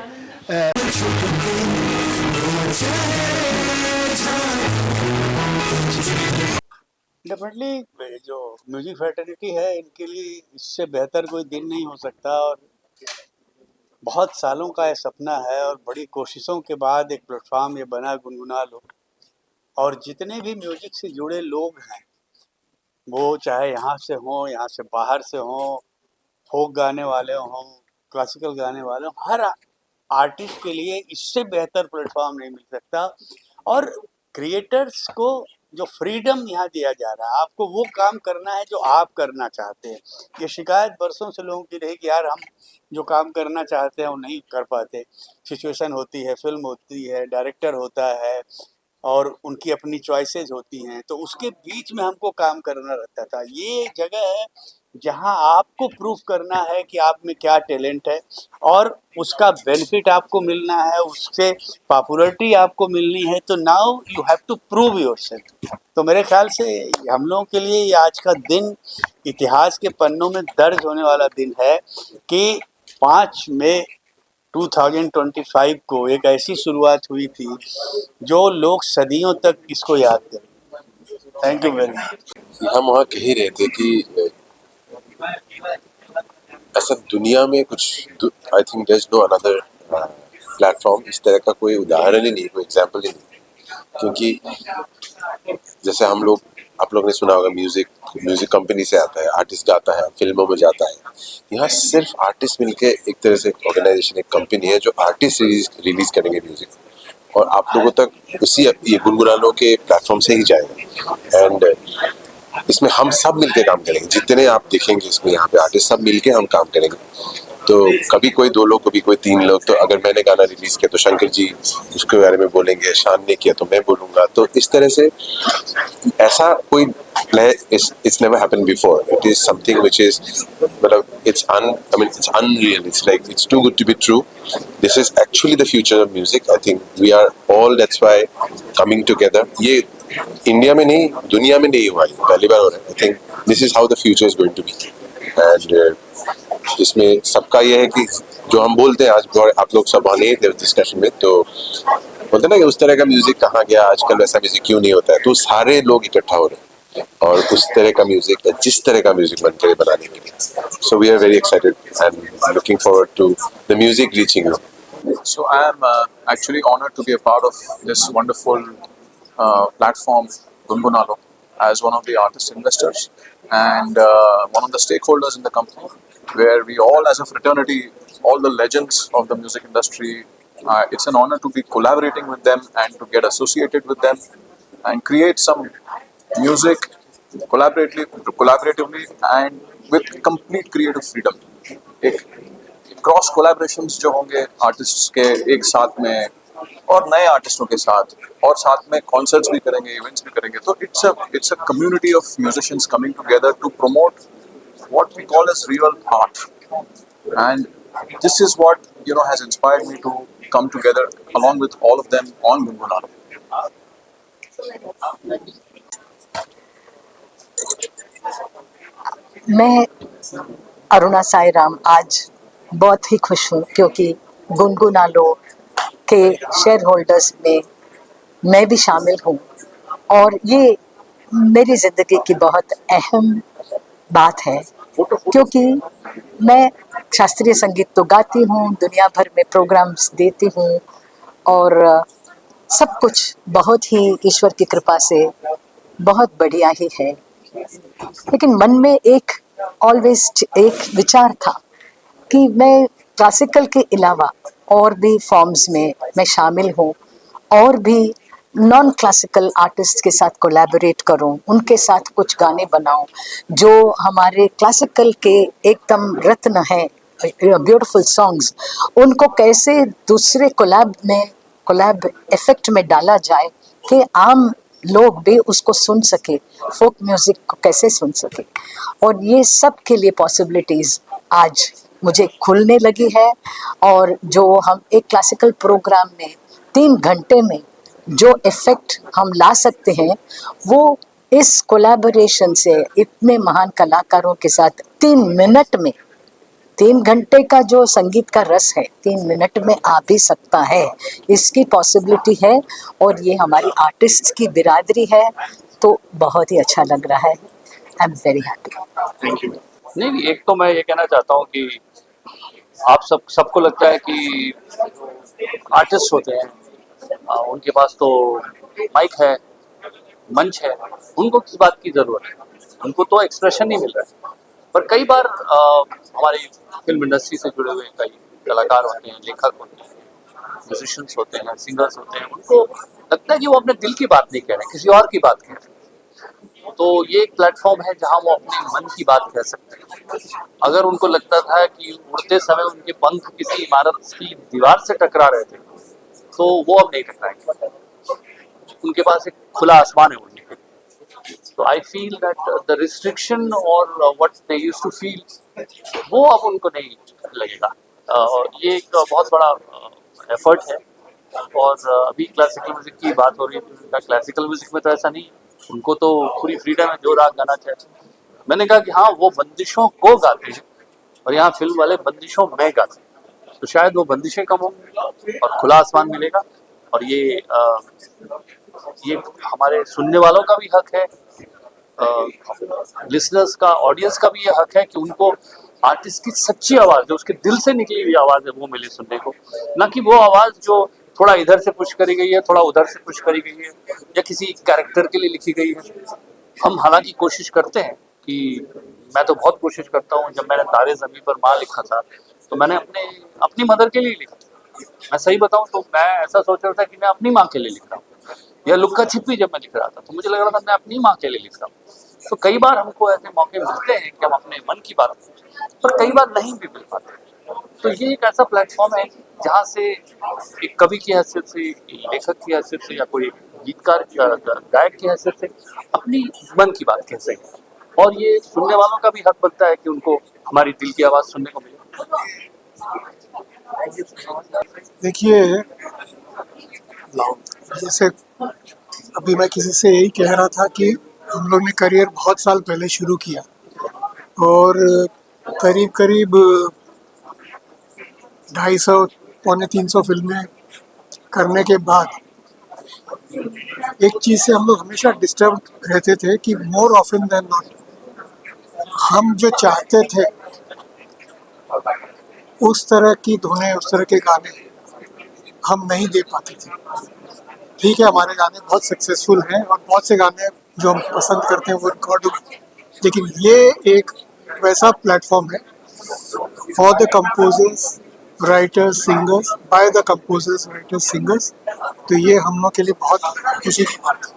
डेफिनेटली जो म्यूजिक फ्रेटर्निटी है इनके लिए इससे बेहतर कोई दिन नहीं हो सकता, और बहुत सालों का ये सपना है और बड़ी कोशिशों के बाद एक प्लेटफॉर्म ये बना गुनगुना लो। और जितने भी म्यूजिक से जुड़े लोग हैं वो चाहे यहाँ से हों, यहाँ से बाहर से हों, फोक गाने वाले हों, क्लासिकल गाने वाले हों, हर आर्टिस्ट के लिए इससे बेहतर प्लेटफॉर्म नहीं मिल सकता। और क्रिएटर्स को जो फ्रीडम यहाँ दिया जा रहा है, आपको वो काम करना है जो आप करना चाहते हैं। ये शिकायत बरसों से लोगों की रही कि यार हम जो काम करना चाहते हैं वो नहीं कर पाते। सिचुएशन होती है, फिल्म होती है, डायरेक्टर होता है और उनकी अपनी चॉइसेस होती हैं, तो उसके बीच में हमको काम करना रहता था। ये जगह है जहां आपको प्रूफ करना है कि आप में क्या टैलेंट है और उसका बेनिफिट आपको मिलना है, उससे पॉपुलैरिटी आपको मिलनी है। तो now you have to prove yourself. तो मेरे ख्याल से हम लोगों के लिए ये आज का दिन इतिहास के पन्नों में दर्ज होने वाला दिन है कि 5 मई 2025 को एक ऐसी शुरुआत हुई थी जो लोग सदियों तक इसको याद करें। Thank you very much. हम वहाँ कह ही रहे थे कि ऐसा दुनिया में कुछ, I think there is no another platform, इस तरह का कोई उदाहरण ही नहीं, कोई एग्जांपल ही नहीं। क्योंकि जैसे हम लोग, आप लोग ने सुना होगा, म्यूजिक कंपनी से आता है, आर्टिस्ट गाता है, फिल्मों में जाता है। यहाँ सिर्फ आर्टिस्ट मिलके एक तरह से ऑर्गेनाइजेशन, एक कंपनी है जो आर्टिस्ट रिलीज करेंगे म्यूजिक, और आप लोगों तक उसी ये गुनगुनानों के प्लेटफॉर्म से ही जाएगा। एंड इसमें हम सब मिलके काम करेंगे, जितने आप देखेंगे इसमें यहाँ पे आर्टिस्ट सब मिलके हम काम करेंगे। तो कभी कोई 2 लोग, कभी कोई 3 लोग। तो अगर मैंने गाना रिलीज किया तो शंकर जी उसके बारे में बोलेंगे, शान ने किया तो मैं बोलूँगा। तो इस तरह से ऐसा कोई it's never happened before. It is something which is, it's unreal. It's like, it's too good to be true. This is actually the future of music. I think we are all, that's why, coming together. ये India में नहीं, दुनिया में नहीं हुआ, पहली बार हो रहा है। I think this is how the future is going to be. And इसमें सबका ये है कि जो हम बोलते हैं, आज आप लोग सब आने थे डिस्कशन में, तो बोलते ना कि उस तरह का म्यूजिक कहाँ गया, आजकल वैसा म्यूजिक क्यों नहीं होता है। तो सारे लोग इकट्ठा हो रहे हैं और उस तरह का म्यूजिक, जिस तरह का म्यूजिक बनकर बनाने के लिए। So we are very excited and looking forward to the music reaching you. So I am actually honored to be a part of this wonderful platform, Gungunalo, as one of the artist investors and one of the stakeholders in the company, where we all, as a fraternity, all the legends of the music industry, it's an honor to be collaborating with them and to get associated with them and create some music collaboratively and with complete creative freedom. एक cross collaborations जो होंगे artists के एक साथ में और नए आर्टिस्टों के साथ, और साथ में कॉन्सर्ट्स भी करेंगे, इवेंट्स भी करेंगे। तो it's a community of musicians coming together to promote what we call as real art, and this is what has inspired me to come together along with all of them on Gungunalo. मैं अरुणा साई राम आज बहुत ही खुश हूँ क्योंकि गुनगुनालो के share holders में मैं भी शामिल हूँ और ये मेरी ज़िंदगी की बहुत अहम बात है क्योंकि मैं शास्त्रीय संगीत तो गाती हूँ, दुनिया भर में प्रोग्राम्स देती हूँ और सब कुछ बहुत ही ईश्वर की कृपा से बहुत बढ़िया ही है। लेकिन मन में एक विचार था कि मैं क्लासिकल के अलावा और भी फॉर्म्स में मैं शामिल हूँ और भी नॉन क्लासिकल आर्टिस्ट के साथ कोलैबोरेट करूं, उनके साथ कुछ गाने बनाऊं जो हमारे क्लासिकल के एकदम रत्न हैं, ब्यूटीफुल सॉन्ग्स, उनको कैसे दूसरे कोलैब इफेक्ट में डाला जाए कि आम लोग भी उसको सुन सके, फोक म्यूजिक को कैसे सुन सके। और ये सब के लिए पॉसिबिलिटीज़ आज मुझे खुलने लगी है और जो हम एक क्लासिकल प्रोग्राम में 3 घंटे में जो इफेक्ट हम ला सकते हैं वो इस कोलैबोरेशन से इतने महान कलाकारों के साथ 3 मिनट में, 3 घंटे का जो संगीत का रस है 3 मिनट में आ भी सकता है, इसकी पॉसिबिलिटी है और ये हमारी आर्टिस्ट की बिरादरी है, तो बहुत ही अच्छा लग रहा है। I am very happy. Thank you. नहीं, एक तो मैं ये कहना चाहता हूँ कि आप सबको लगता है कि आर्टिस्ट होते हैं, उनके पास तो माइक है, मंच है, उनको किस बात की ज़रूरत है, उनको तो एक्सप्रेशन नहीं मिल रहा है। पर कई बार हमारी फिल्म इंडस्ट्री से जुड़े हुए कई कलाकार होते हैं, लेखक होते हैं, म्यूजिशियंस होते हैं, सिंगर्स होते हैं, उनको लगता है कि वो अपने दिल की बात नहीं कह रहे, किसी और की बात कह रहे हैं। तो ये एक प्लेटफॉर्म है जहां वो अपने मन की बात कह सकते हैं। अगर उनको लगता था कि उड़ते समय उनके पंख किसी इमारत की दीवार से टकरा रहे थे, तो वो अब नहीं टकराएंगे। उनके पास एक खुला आसमान है उड़ने के लिए। तो I feel that the restriction और what they used to feel, वो अब उनको नहीं लगेगा। और ये एक बहुत बड़ा एफर्ट है। और अभी क्लासिकल म्यूजिक की बात हो रही है, क्लासिकल म्यूजिक में तो ऐसा नहीं, उनको तो पूरी फ्रीडम है, जो राग गाना चाहे। मैंने कहा कि हाँ, वो बंदिशों को गाते हैं और यहाँ फिल्म वाले बंदिशों में गाते हैं, तो शायद वो बंदिशें कम होंगी और खुला आसमान मिलेगा। और ये हमारे सुनने वालों का भी हक है, लिसनर्स का, ऑडियंस का भी ये हक है कि उनको आर्टिस्ट की सच्ची आवाज, जो उसके दिल से निकली हुई आवाज है, वो मिले सुनने को, ना कि वो आवाज जो थोड़ा इधर से पुश करी गई है, थोड़ा उधर से पुश करी गई है, या किसी कैरेक्टर के लिए लिखी गई है। हम हालांकि कोशिश करते हैं कि, मैं तो बहुत कोशिश करता हूँ, जब मैंने तारे ज़मीं पर माँ लिखा था तो मैंने अपनी मदर के लिए लिखा था। मैं सही बताऊँ तो मैं ऐसा सोच रहा था कि मैं अपनी माँ के लिए लिख रहा हूँ, या लुक्का छिपी जब मैं लिख रहा था तो मुझे लग रहा था मैं अपनी माँ के लिए लिख रहा हूँ। तो कई बार हमको ऐसे मौके मिलते हैं कि हम अपने मन की बात करें, पर कई बार नहीं भी मिल पाते। तो ये एक ऐसा प्लेटफॉर्म है जहाँ से एक कवि की हैसियत से, लेखक की हैसियत से, या कोई गीतकार गायक की हैसियत से अपनी मन की बात कह सकें। और ये सुनने वालों का भी हक बनता है कि उनको हमारी दिल की आवाज़ सुनने को मिले। देखिए, जैसे अभी मैं किसी से यही कह रहा था कि हम लोग ने करियर बहुत साल पहले शुरू किया और करीब करीब 250 पौने 300 फिल्में करने के बाद एक चीज़ से हम लोग हमेशा डिस्टर्ब रहते थे कि मोर ऑफन देन नॉट हम जो चाहते थे उस तरह की धुनें, उस तरह के गाने हम नहीं दे पाते थे। ठीक है, हमारे गाने बहुत सक्सेसफुल हैं और बहुत से गाने जो हम पसंद करते हैं वो रिकॉर्ड हुए, लेकिन ये एक वैसा प्लेटफॉर्म है for the composers, writers, singers, by the composers, writers, singers. तो ये हम लोग के लिए बहुत खुशी की बात है।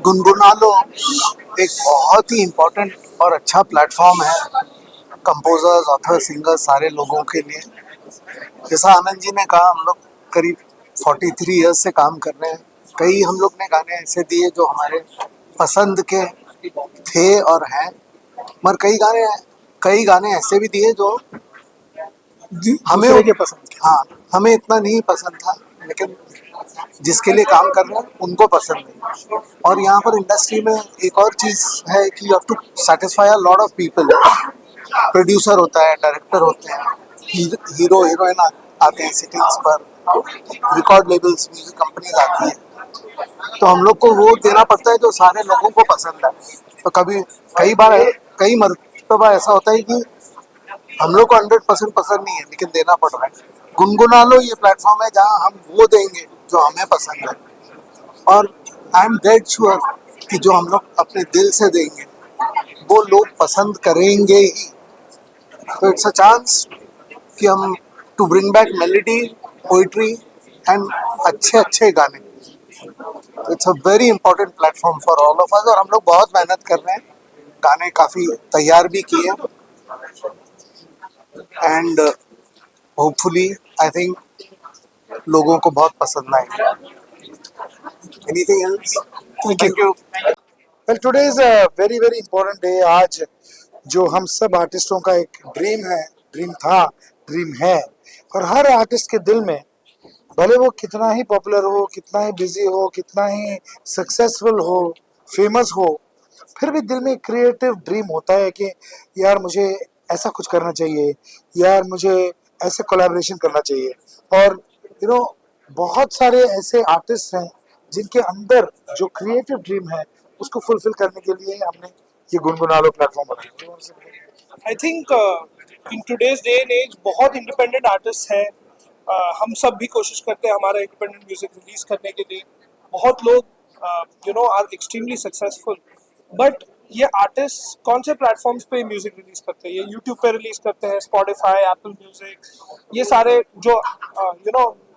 गुनगुना लो एक बहुत ही इम्पोर्टेंट और अच्छा प्लेटफॉर्म है कंपोजर्स, ऑथर, सिंगर्स, सारे लोगों के लिए। जैसा आनंद जी ने कहा, हम लोग करीब 43 इयर्स से काम कर रहे हैं। कई हम लोग ने गाने ऐसे दिए जो हमारे पसंद के थे और हैं, मगर कई गाने ऐसे भी दिए जो हमें के पसंद। हाँ, हमें इतना नहीं पसंद था, लेकिन जिसके लिए काम कर रहे हैं उनको पसंद नहीं। और यहाँ पर इंडस्ट्री में एक और चीज़ है कि you have to satisfy a lot of people. Producer होता है, डायरेक्टर होते हैं, हीरो हीरोइन आते हैं सिटिंग्स पर, रिकॉर्ड लेबल्स, म्यूजिक कंपनीज आती हैं, तो हम लोग को वो देना पड़ता है जो सारे लोगों को पसंद है। तो कई मरतबा ऐसा होता है कि हम लोग को 100% पसंद नहीं है, लेकिन देना पड़ रहा है। गुनगुना लो ये प्लेटफॉर्म है जहाँ हम वो देंगे जो हमें पसंद है, और आई एम डेड श्योर कि जो हम लोग अपने दिल से देंगे वो लोग पसंद करेंगे ही। तो इट्स अ चांस कि हम to bring back melody, poetry and अच्छे अच्छे गाने। It's a very important platform for all of us, और हम लोग बहुत मेहनत कर रहे हैं, गाने काफ़ी तैयार भी किए हैं, एंड होपफुली आई थिंक लोगों को बहुत पसंद आएगा। Anything else? Thank you. Well, today is a very very important day. आज जो हम सब आर्टिस्टों का एक ड्रीम है, ड्रीम था, ड्रीम है, और हर आर्टिस्ट के दिल में, भले वो कितना ही पॉपुलर हो, कितना ही बिजी हो, कितना ही सक्सेसफुल हो, फेमस हो, फिर भी दिल में क्रिएटिव ड्रीम होता है कि यार मुझे ऐसा कुछ करना चाहिए, यार मुझे ऐसे कोलैबोरेशन करना चाहिए। और बहुत सारे ऐसे आर्टिस्ट हैं जिनके अंदर जो क्रिएटिव ड्रीम है उसको फुलफिल करने के लिए हमने ये गुनगुना लो प्लेटफॉर्म बनाया। I think in today's day and age बहुत इंडिपेंडेंट आर्टिस्ट हैं। हम सब भी कोशिश करते हैं हमारा इंडिपेंडेंट म्यूजिक रिलीज करने के लिए। बहुत लोग आर एक्सट्रीमली सक्सेसफुल, बट ये आर्टिस्ट कौन से प्लेटफॉर्म्स पे म्यूजिक रिलीज करते हैं? ये यूट्यूब पे रिलीज करते हैं, स्पॉटिफाई, एप्पल म्यूजिक, ये सारे जो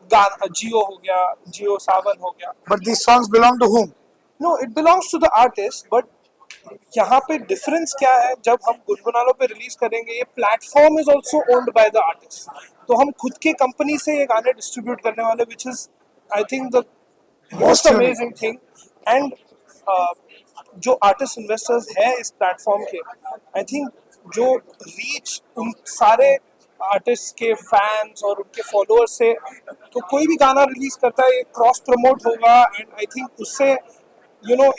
जियो हो गया, जियो सावन हो गया. But these songs belong to whom? No, it belongs to the artist, but यहाँ पे डिफरेंस क्या है? जब हम गुनगुना लो पे रिलीज करेंगे, ये platform is also owned by the artist, तो हम खुद के कंपनी से ये गाने डिस्ट्रीब्यूट करने वाले, which is I think the most amazing thing. And जो आर्टिस्ट इन्वेस्टर्स हैं इस प्लेटफॉर्म के, आई थिंक जो रीच उन सारे आर्टिस्ट के फैंस और उनके फॉलोअर्स से, तो कोई भी गाना रिलीज करता है ये क्रॉस प्रमोट होगा, एंड आई थिंक उससे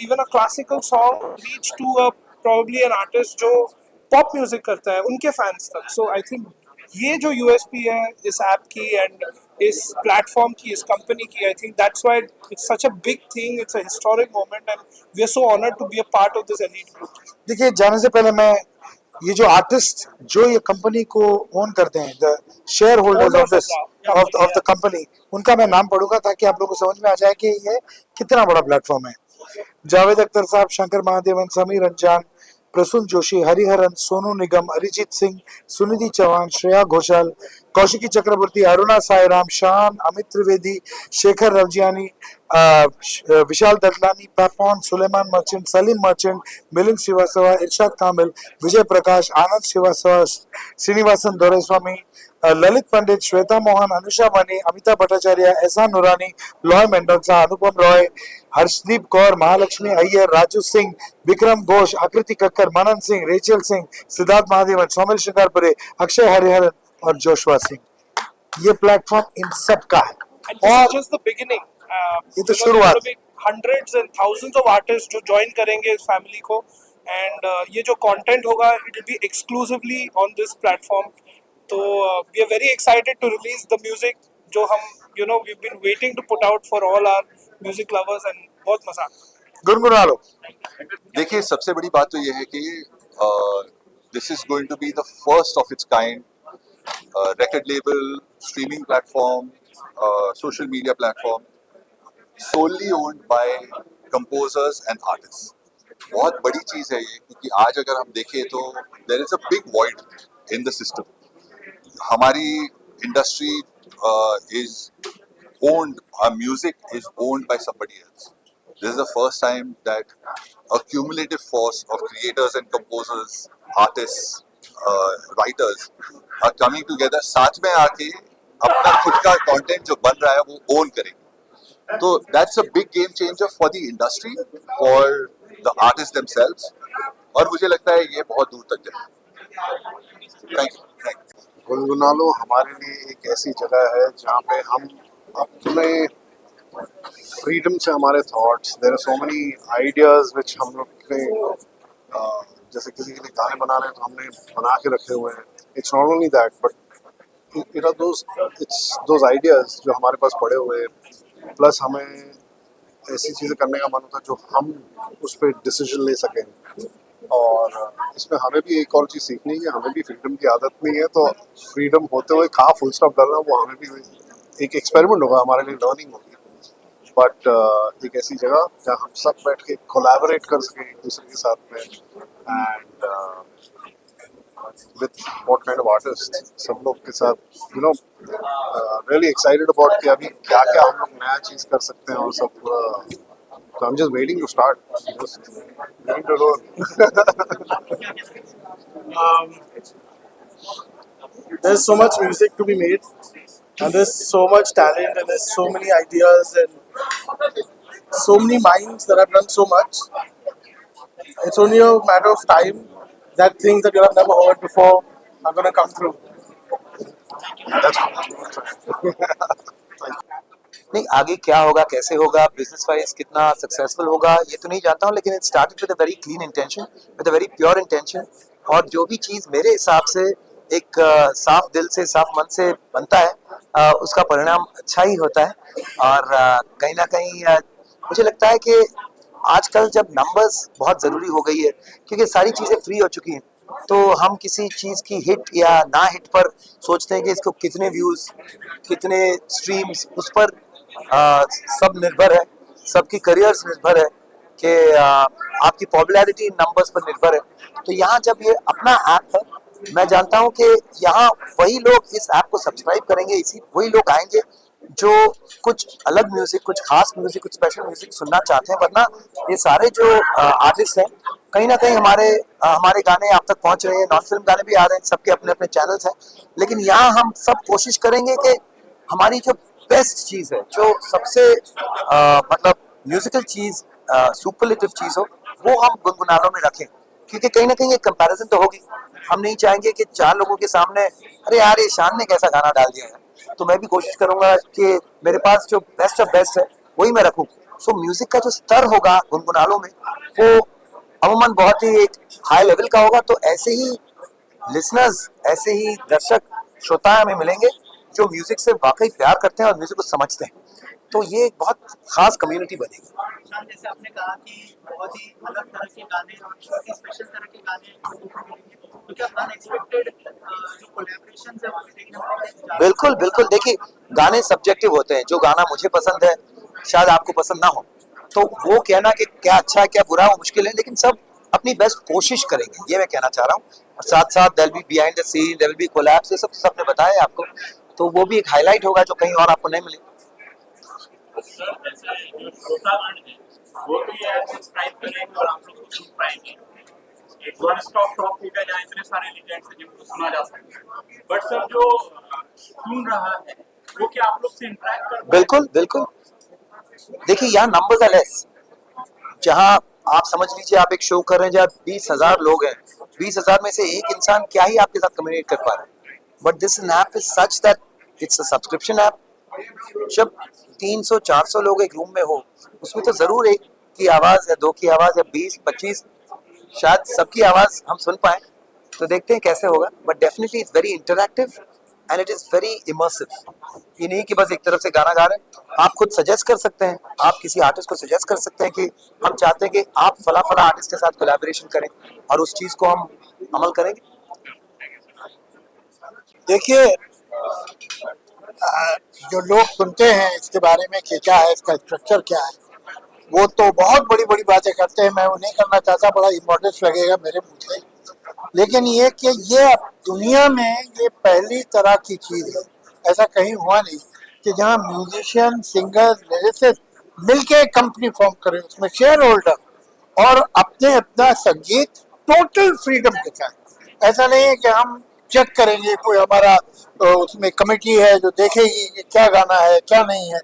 even a classical song reach to probably an artist जो pop music करता है उनके fans तक. So I think ये जो USP है इस ऐप की एंड इस प्लेटफॉर्म की, इस कंपनी की, I think that's why it's such a big thing, it's a historic moment and we are so honoured to be a part of this elite group. देखिए, जाने से पहले मैं ये जो आर्टिस्ट जो ये कंपनी को ओन करते हैं, the share holders of the company, उनका मैं नाम पढ़ूंगा ताकि आप लोगों को समझ में आ जाए कि ये कितना बड़ा प्लेटफॉर्म है. जावेद अख्तर साहब, शंकर महादेवन, समीर अंजान, प्रसून जोशी, हरिहरन, सोनू निगम, अरिजीत सिंह, सुनिधि चौहान, श्रेया घोषाल, कौशिकी चक्रवर्ती, अरुणा साईराम, शान, अमित त्रिवेदी, शेखर रवजियानी, विशाल ददलानी, पैपॉन, सुलेमान मर्चेंट, सलीम मर्चेंट, मिलिंद श्रीवास्तव, इरशाद कामिल, विजय प्रकाश, आनंद श्रीवास्तव, श्रीनिवासन दोरेस्वामी, ललित पंडित, श्वेता मोहन, अनुषा मनी, अमिताभ भट्टाचार्य, एहसान नूरानी, लॉय मेंडोजा, अनुपम रॉय, हर्षदीप कौर, महालक्ष्मी अय्यर, राजू सिंह, विक्रम घोष, आकृति कक्कर, मनन सिंह, रेचल सिंह, सिद्धार्थ महादेवन, सौमिल शिकारपुरे, अक्षय हरिहरन और जोशवा सिंह. ये प्लेटफॉर्म इन सब का है और जस्ट द बिगिनिंग. ये तो शुरुआत. Hundreds and thousands of artist जो ज्वाइन करेंगे इस फैमिली को, एंड ये जो कंटेंट होगा it will be exclusively on this platform. तो we are very excited to release the music जो हम we have been waiting to put out for all our music lovers, and बहुत मजा. गुनगुना लो. देखिए, सबसे बड़ी बात तो ये है कि this is going to be the first of its kind record label, streaming platform, social media platform, solely owned by composers and artists. बहुत बड़ी चीज़ है ये, क्योंकि आज अगर हम देखें तो there is a big void in the system. हमारी industry is owned, our music is owned by somebody else. This is the first time that a cumulative force of creators and composers, artists, writers are coming together, साथ में आके अपना खुद का content जो बन रहा है वो ओन करेंगे. तो that's a big game changer for the industry, for the artists themselves, और मुझे लगता है ये बहुत दूर तक जाएगा. Thank you. गुनगुना लो हमारे लिए एक ऐसी जगह है जहाँ पे हम अपने फ्रीडम से हमारे thoughts, there are so many ideas which हम लोग ने जैसे किसी के लिए गाने बना रहे हैं तो हमने बना के रखे हुए हैं. It's not only that but it are those ideas जो हमारे पास पड़े हुए हैं, प्लस हमें ऐसी चीज़ें करने का मन होता है जो हम उस पर डिसीजन ले सकें. और इसमें हमें भी एक और चीज़ सीखनी है, हमें भी फ्रीडम की आदत नहीं है, तो फ्रीडम होते हुए कहाँ फुल स्टॉप करना वो हमें भी एक एक्सपेरिमेंट होगा, हमारे लिए लर्निंग होगी. बट एक ऐसी जगह जहाँ हम सब बैठ के कोलैबोरेट कर सकें एक दूसरे के साथ में, and with what kind of artist सब लोग के साथ, you know, really excited about कि अभी क्या क्या हम लोग नया चीज़ कर सकते हैं और सब पूरा. So I'm just waiting to start. Just waiting to roll. There's so much music to be made, and there's so much talent, and there's so many ideas, and so many minds that have done so much. It's only a matter of time that things that you have never heard before are going to come through. नहीं, आगे क्या होगा, कैसे होगा, business wise कितना successful होगा, ये तो नहीं जानता हूँ, लेकिन it started with a very clean intention, with a very pure intention. और जो भी चीज़ मेरे हिसाब से एक साफ दिल से, साफ मन से बनता है, उसका परिणाम अच्छा ही होता है. और कहीं ना कहीं मुझे लगता है कि आजकल जब नंबर्स बहुत ज़रूरी हो गई है, क्योंकि सारी चीज़ें फ्री हो चुकी हैं, तो हम किसी चीज़ की हिट या ना हिट पर सोचते हैं कि इसको कितने व्यूज़, कितने स्ट्रीम्स, उस पर सब निर्भर है, सबकी करियर्स निर्भर है कि आपकी पॉपुलैरिटी नंबर्स पर निर्भर है। तो यहाँ जब ये अपना ऐप है, मैं जानता हूँ कि यहाँ वही लोग इस ऐप को सब्सक्राइब करेंगे, इसी वही लोग आएंगे जो कुछ अलग म्यूजिक, कुछ खास म्यूजिक, कुछ स्पेशल म्यूजिक सुनना चाहते हैं। वरना ये सारे जो आर्टिस्ट हैं, कहीं ना कहीं हमारे गाने आप तक पहुंच रहे हैं, नॉन फिल्म गाने भी आ रहे हैं, सबके अपने अपने चैनल्स हैं। लेकिन यहाँ हम सब कोशिश करेंगे कि हमारी जो बेस्ट चीज़ है, जो सबसे मतलब म्यूजिकल चीज़, सुपरलेटिव चीज़ हो, वो हम गुनगुनालों में रखें। क्योंकि कहीं ना कहीं एक कंपैरिजन तो होगी। हम नहीं चाहेंगे कि 4 लोगों के सामने अरे यार ये शान ने कैसा गाना डाल दिया है। तो मैं भी कोशिश करूंगा कि मेरे पास जो बेस्ट ऑफ बेस्ट है वही मैं रखूं। सो म्यूजिक का जो स्तर होगा गुनगुनालों में, वो अमूमन बहुत ही एक हाई लेवल का होगा। तो ऐसे ही लिसनर्स, ऐसे ही दर्शक श्रोता हमें मिलेंगे जो म्यूजिक से वाकई प्यार करते हैं और म्यूजिक को समझते हैं। तो ये एक बहुत खास कम्युनिटी बनेगी। जैसे आपने कहा कि बहुत ही अलग तरह के गाने और बहुत ही स्पेशल तरह के गाने, तो क्या अनएक्सपेक्टेड जो कोलैबोरेशंस है वो भी देखने को मिलेंगे? बिल्कुल बिल्कुल। देखिए, गाने सब्जेक्टिव होते हैं। जो गाना मुझे पसंद है शायद आपको पसंद ना हो, तो वो कहना कि क्या अच्छा है क्या बुरा है वो मुश्किल है। लेकिन सब अपनी बेस्ट कोशिश करेंगे, ये मैं कहना चाह रहा हूँ। और साथ साथ there will be behind the scene, there will be collabs, ये सब सबने बताया आपको। तो वो भी एक हाईलाइट होगा जो कहीं और आपको नहीं मिले। वो भी ऐप सब्सक्राइब करेंगे और आप लोग को सुन पाएंगे। एक वन स्टॉप शॉप होगा जहाँ इतने सारे लेजेंड्स हैं जिनको सुना जा सकता है। बट सर जो सुन रहा है वो क्या आप लोग से इंटरेक्ट कर? बिल्कुल बिल्कुल। देखिए, यहाँ नंबर्स आर लेस। जहाँ आप समझ लीजिए आप एक शो कर रहे हैं जहाँ 20,000 लोग हैं, 20,000 में से एक इंसान क्या ही आपके साथ कम्युनिकेट कर पा रहा है। But this app is such that it's a subscription app. जब 300-400 लोग एक रूम में हो, उसमें तो जरूर एक की आवाज या दो की आवाज या 20-25 शायद सबकी आवाज हम सुन पाए। तो देखते हैं कैसे होगा। But definitely it's very interactive and it is very immersive. ये नहीं कि बस एक तरफ से गाना गा रहे हैं। आप खुद सजेस्ट कर सकते हैं, आप किसी आर्टिस्ट को सजेस्ट कर सकते हैं कि हम चाहते हैं कि आप फला फला आर्टिस्ट के साथ कोलैबोरेशन करें, और उस चीज को हम अमल करेंगे। देखिए, जो लोग सुनते हैं इसके बारे में कि क्या है, इसका स्ट्रक्चर क्या है, वो तो बहुत बड़ी बड़ी बातें करते हैं। मैं वो नहीं करना चाहता, बड़ा इम्पोर्टेंस लगेगा मेरे मुंह से। लेकिन ये कि ये दुनिया में ये पहली तरह की चीज़ है, ऐसा कहीं हुआ नहीं कि जहाँ म्यूजिशियन, सिंगर, लिरिसिस्ट मिलके एक कंपनी फॉर्म करें, उसमें शेयर होल्डर और अपने अपना संगीत टोटल फ्रीडम के साथ। ऐसा नहीं है कि हम चेक करेंगे, कोई हमारा उसमें कमेटी है जो देखेगी कि क्या गाना है क्या नहीं है।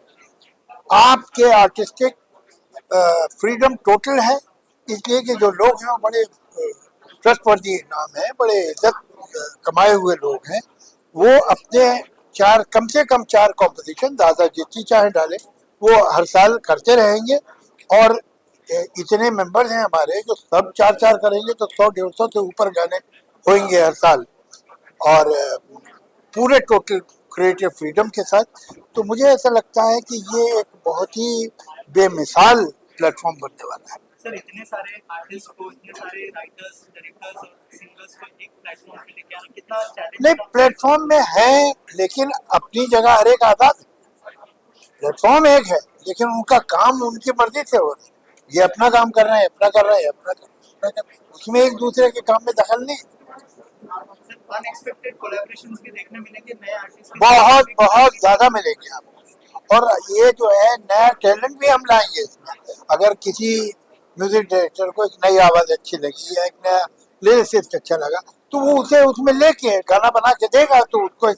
आपके आर्टिस्टिक फ्रीडम टोटल है। इसलिए कि जो लोग हैं वो बड़े ट्रस्टवर्दी नाम है, बड़े इज्जत कमाए हुए लोग हैं। वो अपने कम से कम 4 कॉम्पोजिशन, दादा जितनी चाहे डाले, वो हर साल करते रहेंगे। और इतने मेंबर्स हैं हमारे जो सब 4-4 करेंगे तो 100-150 से ऊपर गाने होंगे हर साल, और पूरे टोटल क्रिएटिव फ्रीडम के साथ। तो मुझे ऐसा लगता है कि ये एक बहुत ही बेमिसाल प्लेटफॉर्म बनने वाला है। सर, इतने सारे आर्टिस्ट को, इतने सारे राइटर्स, डायरेक्टर्स और सिंगर्स को एक प्लेटफॉर्म पे लेके आना कितना चैलेंज? नहीं, प्लेटफॉर्म में है, लेकिन अपनी जगह हर एक आजाद है। प्लेटफॉर्म एक है, लेकिन उनका काम उनकी मर्जी से हो रहा है। ये अपना काम कर रहे हैं, अपना कर रहे हैं, अपना कर रहे हैं। उसमें एक दूसरे के काम में दखल नहीं। अनएक्सपेक्टेड कोलैबोरेशंस भी देखने मिलेंगे, नए आर्टिस्ट बहुत बहुत ज्यादा मिलेंगे आपको। और ये जो है नया टैलेंट भी हम लाएंगे इसमें। अगर किसी म्यूजिक डायरेक्टर को एक नई आवाज अच्छी लगी या एक नया लिरिसिस्ट अच्छा लगा, तो वो उसे उसमें लेके गाना बना के देगा, तो उसको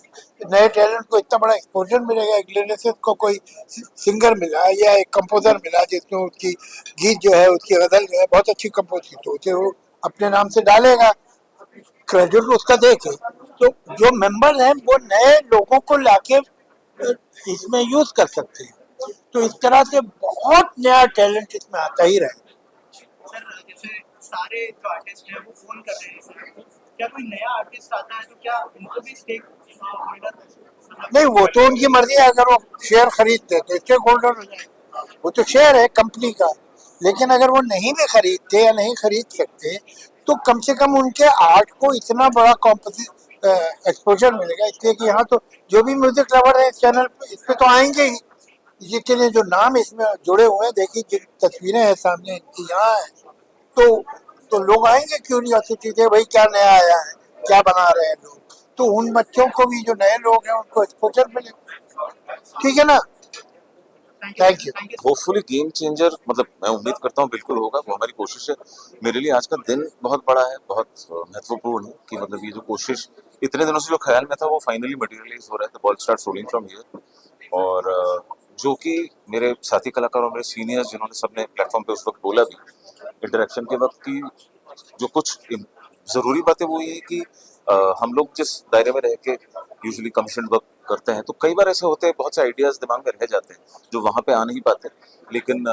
नए टैलेंट को इतना बड़ा एक्सपोजर मिलेगा। एक लिरिसिस्ट को कोई सिंगर मिला या एक कंपोजर मिला जिसमें उसकी गीत जो है, उसकी गजल जो है बहुत अच्छी कंपोज की, तो उसे वो अपने नाम से डालेगा, क्रेडिट उसका देके। तो जो मेंबर हैं वो नए लोगों को लाके इसमें यूज कर सकते हैं। तो इस तरह से बहुत नया टैलेंट इसमें आता ही रहे। सर, जैसे सारे जो आर्टिस्ट हैं वो फोन कर रहे हैं सर, क्या कोई नया आर्टिस्ट आता है तो क्या उनको भी स्टेक होल्डर? नहीं, वो तो उनकी मर्जी है। अगर वो शेयर खरीदते तो स्टेक होल्डर हो जाए, वो तो शेयर है कंपनी का। लेकिन अगर वो नहीं भी खरीदते या नहीं खरीद सकते, तो कम से कम उनके आर्ट को इतना बड़ा एक्सपोजर मिलेगा। इसलिए कि यहाँ तो जो भी म्यूजिक लवर है इस चैनल पे, इस पे तो आएंगे ही। जितने जो नाम इसमें जुड़े हुए हैं, देखिए जिन तस्वीरें हैं सामने इनकी यहाँ है, तो लोग आएंगे क्यूरियोसिटी से, भाई क्या नया आया है, क्या बना रहे हैं लोग, तो उन बच्चों को भी, जो नए लोग हैं, उनको एक्सपोजर मिले। ठीक है ना? Thank you. Hopefully game changer, मतलब मैं उम्मीद करता हूँ बिल्कुल होगा, वो हमारी कोशिश है। मेरे लिए आज का दिन बहुत बड़ा है, बहुत महत्वपूर्ण है कि मतलब ये जो कोशिश इतने दिनों से जो ख्याल में था वो फाइनली मटेरियलाइज हो रहा है। The ball start rolling from here. और जो कि मेरे साथी कलाकार और मेरे सीनियर्स जिन्होंने सबने प्लेटफॉर्म पे उस वक्त बोला भी इंटरेक्शन के वक्त की जो कुछ ज़रूरी बातें वो ये है कि हम लोग जिस दायरे में रह के यूजुअली कमीशन वर्क करते हैं, तो कई बार ऐसे होते हैं बहुत से आइडियाज दिमाग में रह जाते हैं जो वहाँ पे आ नहीं पाते, लेकिन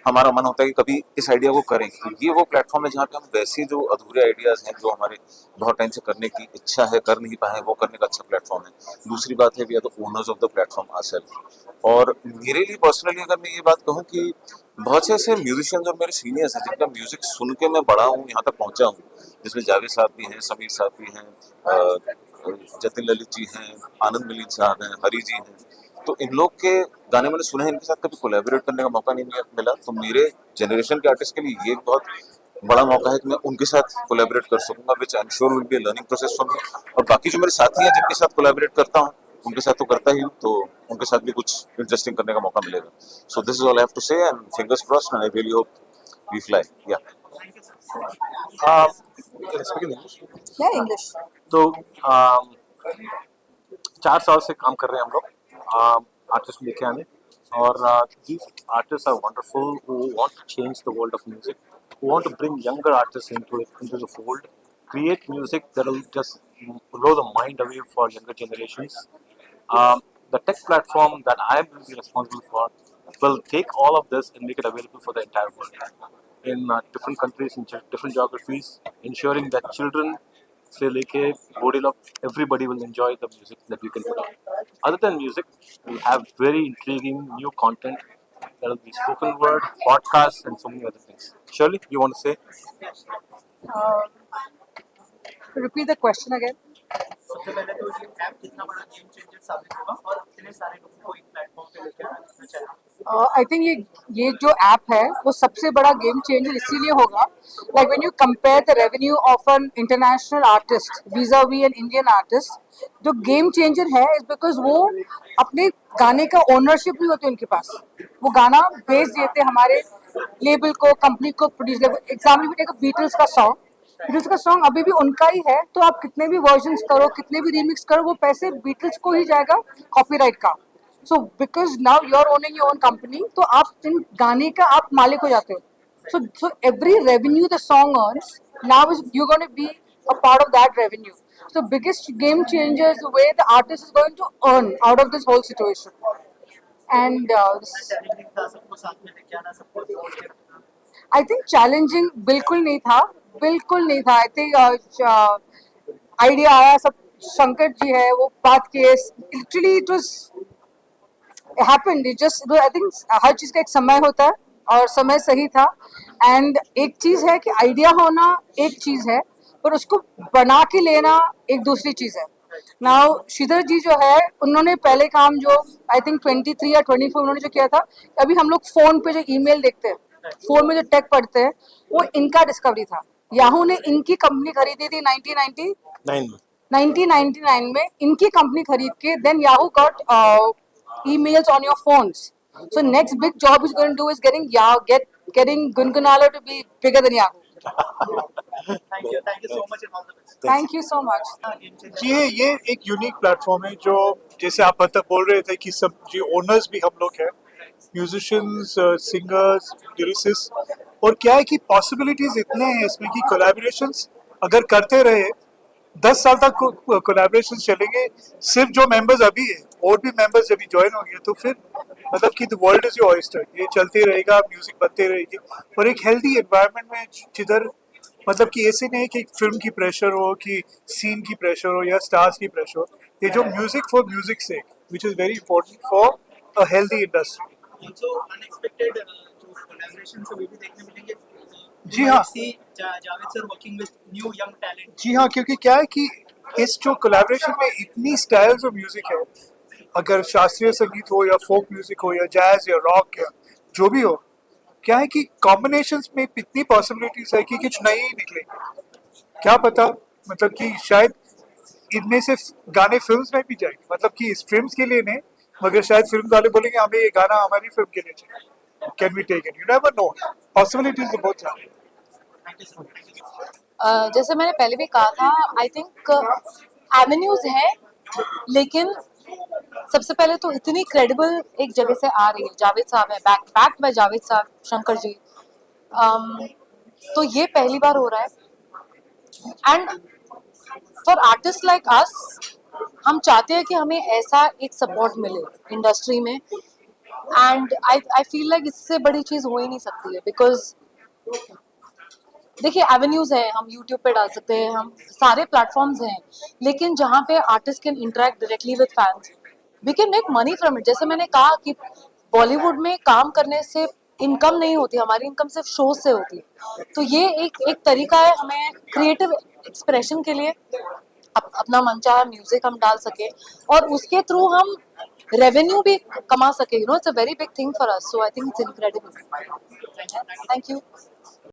हमारा मन होता है कि कभी इस आइडिया को करें। तो ये वो प्लेटफॉर्म है जहाँ पे हम वैसे जो अधूरे आइडियाज हैं जो हमारे बहुत टाइम से करने की इच्छा है, कर नहीं पाए, वो करने का अच्छा प्लेटफॉर्म है। दूसरी बात है we are the owners of the platform ourselves. और मेरे लिए पर्सनली अगर मैं ये बात कहूँ कि बहुत से ऐसे म्यूजिशियंस और मेरे सीनियर्स हैं जिनका म्यूजिक सुन के मैं बड़ा हूँ, यहाँ तक पहुँचा हूँ, जिसमें जावेद साहब भी हैं, समीर साहब भी हैं, जतिन ललित जी हैं, आनंद मिलिंद साहब हैं, हरी जी हैं। तो इन लोग के गाने मैंने सुने हैं, इनके साथ कभी कोलैबोरेट करने का मौका नहीं मिला, तो मेरे जनरेशन के आर्टिस्ट के लिए ये एक बहुत बड़ा मौका है कि मैं उनके साथ कोलैबोरेट कर सकूंगा, which I am sure will be a learning process for me. और बाकी जो मेरे साथी हैं जिनके साथ कोलैबोरेट करता हूँ, उनके साथ तो करता ही हूँ, तो उनके साथ भी कुछ इंटरेस्टिंग करने का मौका मिलेगा। So this is all I have to say, and fingers crossed, and I really hope we fly. या क्या इंग्लिश? तो 4 साल से काम कर रहे हैं हम लोग आर्टिस्ट लेके आने, और these artists are wonderful who want to change the world of music, who want to bring younger artists into the fold, create music that will just blow the mind away for younger generations. The tech platform that I will be responsible for will take all of this and make it available for the entire world in different countries, in different geographies, ensuring that children से लेके बूढ़े लोग, everybody will enjoy the music that we can put on. Other than music, we have very intriguing new content that will be spoken word, podcasts, and so many other things. Shirley, you want to say? Repeat the question again. सबसे पहले तो ये app कितना बड़ा game changer साबित होगा और इतने सारे लोगों को एक प्लेटफॉर्म पे लेके आना चाहिए? आई थिंक ये जो ऐप है वो सबसे बड़ा गेम चेंजर इसीलिए होगा, like when you compare the revenue of an international artist vis-a-vis an Indian artist, जो गेम चेंजर है इज बिकॉज वो अपने गाने का ओनरशिप नहीं होती उनके पास, वो गाना बेच देते हमारे लेबल को, कंपनी को, produce label. Example take Beatles का सॉन्ग अभी भी उनका ही है, तो आप कितने भी वर्जन्स करो, कितने भी रीमिक्स करो, वो पैसे बीटल्स को ही जाएगा कॉपीराइट का। So because now you are owning your own company, तो आप इन गाने का आप मालिक हो जाते हो। So every revenue the song earns now is you gonna be a part of that revenue. So biggest game changer is the way the artist is going to earn out of this whole situation. And I think challenging बिल्कुल नहीं था, बिल्कुल नहीं था। I think idea आया, सब शंकर जी है वो बात किए, literally it was happened, it just, I think हर चीज का एक समय होता है और समय सही था। एंड एक चीज है कि आइडिया होना एक चीज है, पर उसको बना के लेना एक दूसरी चीज है। नाउ श्रीधर जी जो है, उन्होंने पहले काम जो आई थिंक 23 या 24 उन्होंने जो किया था, अभी हम लोग फोन पे जो ईमेल देखते हैं, फोन में जो टेक पढ़ते हैं, वो इनका डिस्कवरी था। याहू ने इनकी कंपनी खरीदी थी 1999 में, इनकी कंपनी खरीद के then Yahoo got emails on your phones. So next big job is going to do is getting Gungunalo to be bigger than Yahoo. Thank you so much and all the best. Thank you so much. ये एक unique platform है, जो जैसे आप बोल रहे थे कि सब जी ओनर्स भी हम लोग हैं, म्यूजिशियंस, सिंगर्स, लिरिसिस्ट, और क्या है कि पॉसिबिलिटीज इतने हैं इसमें कि कोलैबोरेशंस अगर करते रहे 10 साल तक कोलैबोरेशन चलेंगे। सिर्फ जो मेंबर्स अभी है और भी मेंबर्स जब ज्वाइन होंगे तो फिर मतलब कि the world is your oyster, ये चलते रहेगा, म्यूजिक बनते रहेगी, और एक हेल्दी एनवायरनमेंट में जिधर मतलब कि ऐसे नहीं कि फिल्म की प्रेशर हो, कि सीन की प्रेशर हो या स्टार्स की प्रेशर हो, ये जो म्यूजिक फॉर म्यूजिक से, which is very important for a healthy industry. So unexpected जो collaborations अभी भी देखने मिलेंगे। जी हाँ, Javed sir working with new young talent. जी हाँ, क्योंकि क्या है कि इस जो कोलैबोरेशन में इतनी स्टाइल्स ऑफ म्यूजिक है, अगर शास्त्रीय संगीत हो या फोक म्यूजिक हो या जैज या रॉक या जो भी हो, क्या है कि कॉम्बिनेशंस में इतनी पॉसिबिलिटीज है कि कुछ नए ही निकलेंगे, क्या पता, मतलब कि शायद इनमें से गाने फिल्म्स में भी जाएंगे, मतलब कि स्ट्रीम्स के लिए नहीं, मगर शायद फिल्म वाले बोलेंगे हमें ये गाना हमारी फिल्म के लिए चाहिए, can we take it, you never know, possibilities बहुत ज्यादा है। जैसे मैंने पहले भी कहा था, आई थिंक एवेन्यूज है, लेकिन सबसे पहले तो इतनी क्रेडिबल एक जगह से आ रही है, जावेद साहब है, बैक्ड बाय जावेद साहब, शंकर जी, तो ये पहली बार हो रहा है। And for artist like us, हम चाहते हैं कि हमें ऐसा एक सपोर्ट मिले इंडस्ट्री में, एंड आई फील लाइक इससे बड़ी चीज हो ही नहीं सकती है, बिकॉज देखिए एवेन्यूज हैं, हम यूट्यूब पे डाल सकते हैं, हम सारे प्लेटफॉर्म्स हैं, लेकिन जहाँ पे artist can interact directly with fans, we can make money from it. जैसे मैंने कहा कि बॉलीवुड में काम करने से इनकम नहीं होती, हमारी इनकम सिर्फ शोज से होती है, तो ये एक तरीका है हमें क्रिएटिव एक्सप्रेशन के लिए, अपना मनचाहा म्यूजिक हम डाल सके और उसके थ्रू हम रेवेन्यू भी कमा सके, you know, it's a very big thing for us, so I think it's incredible. Thank you.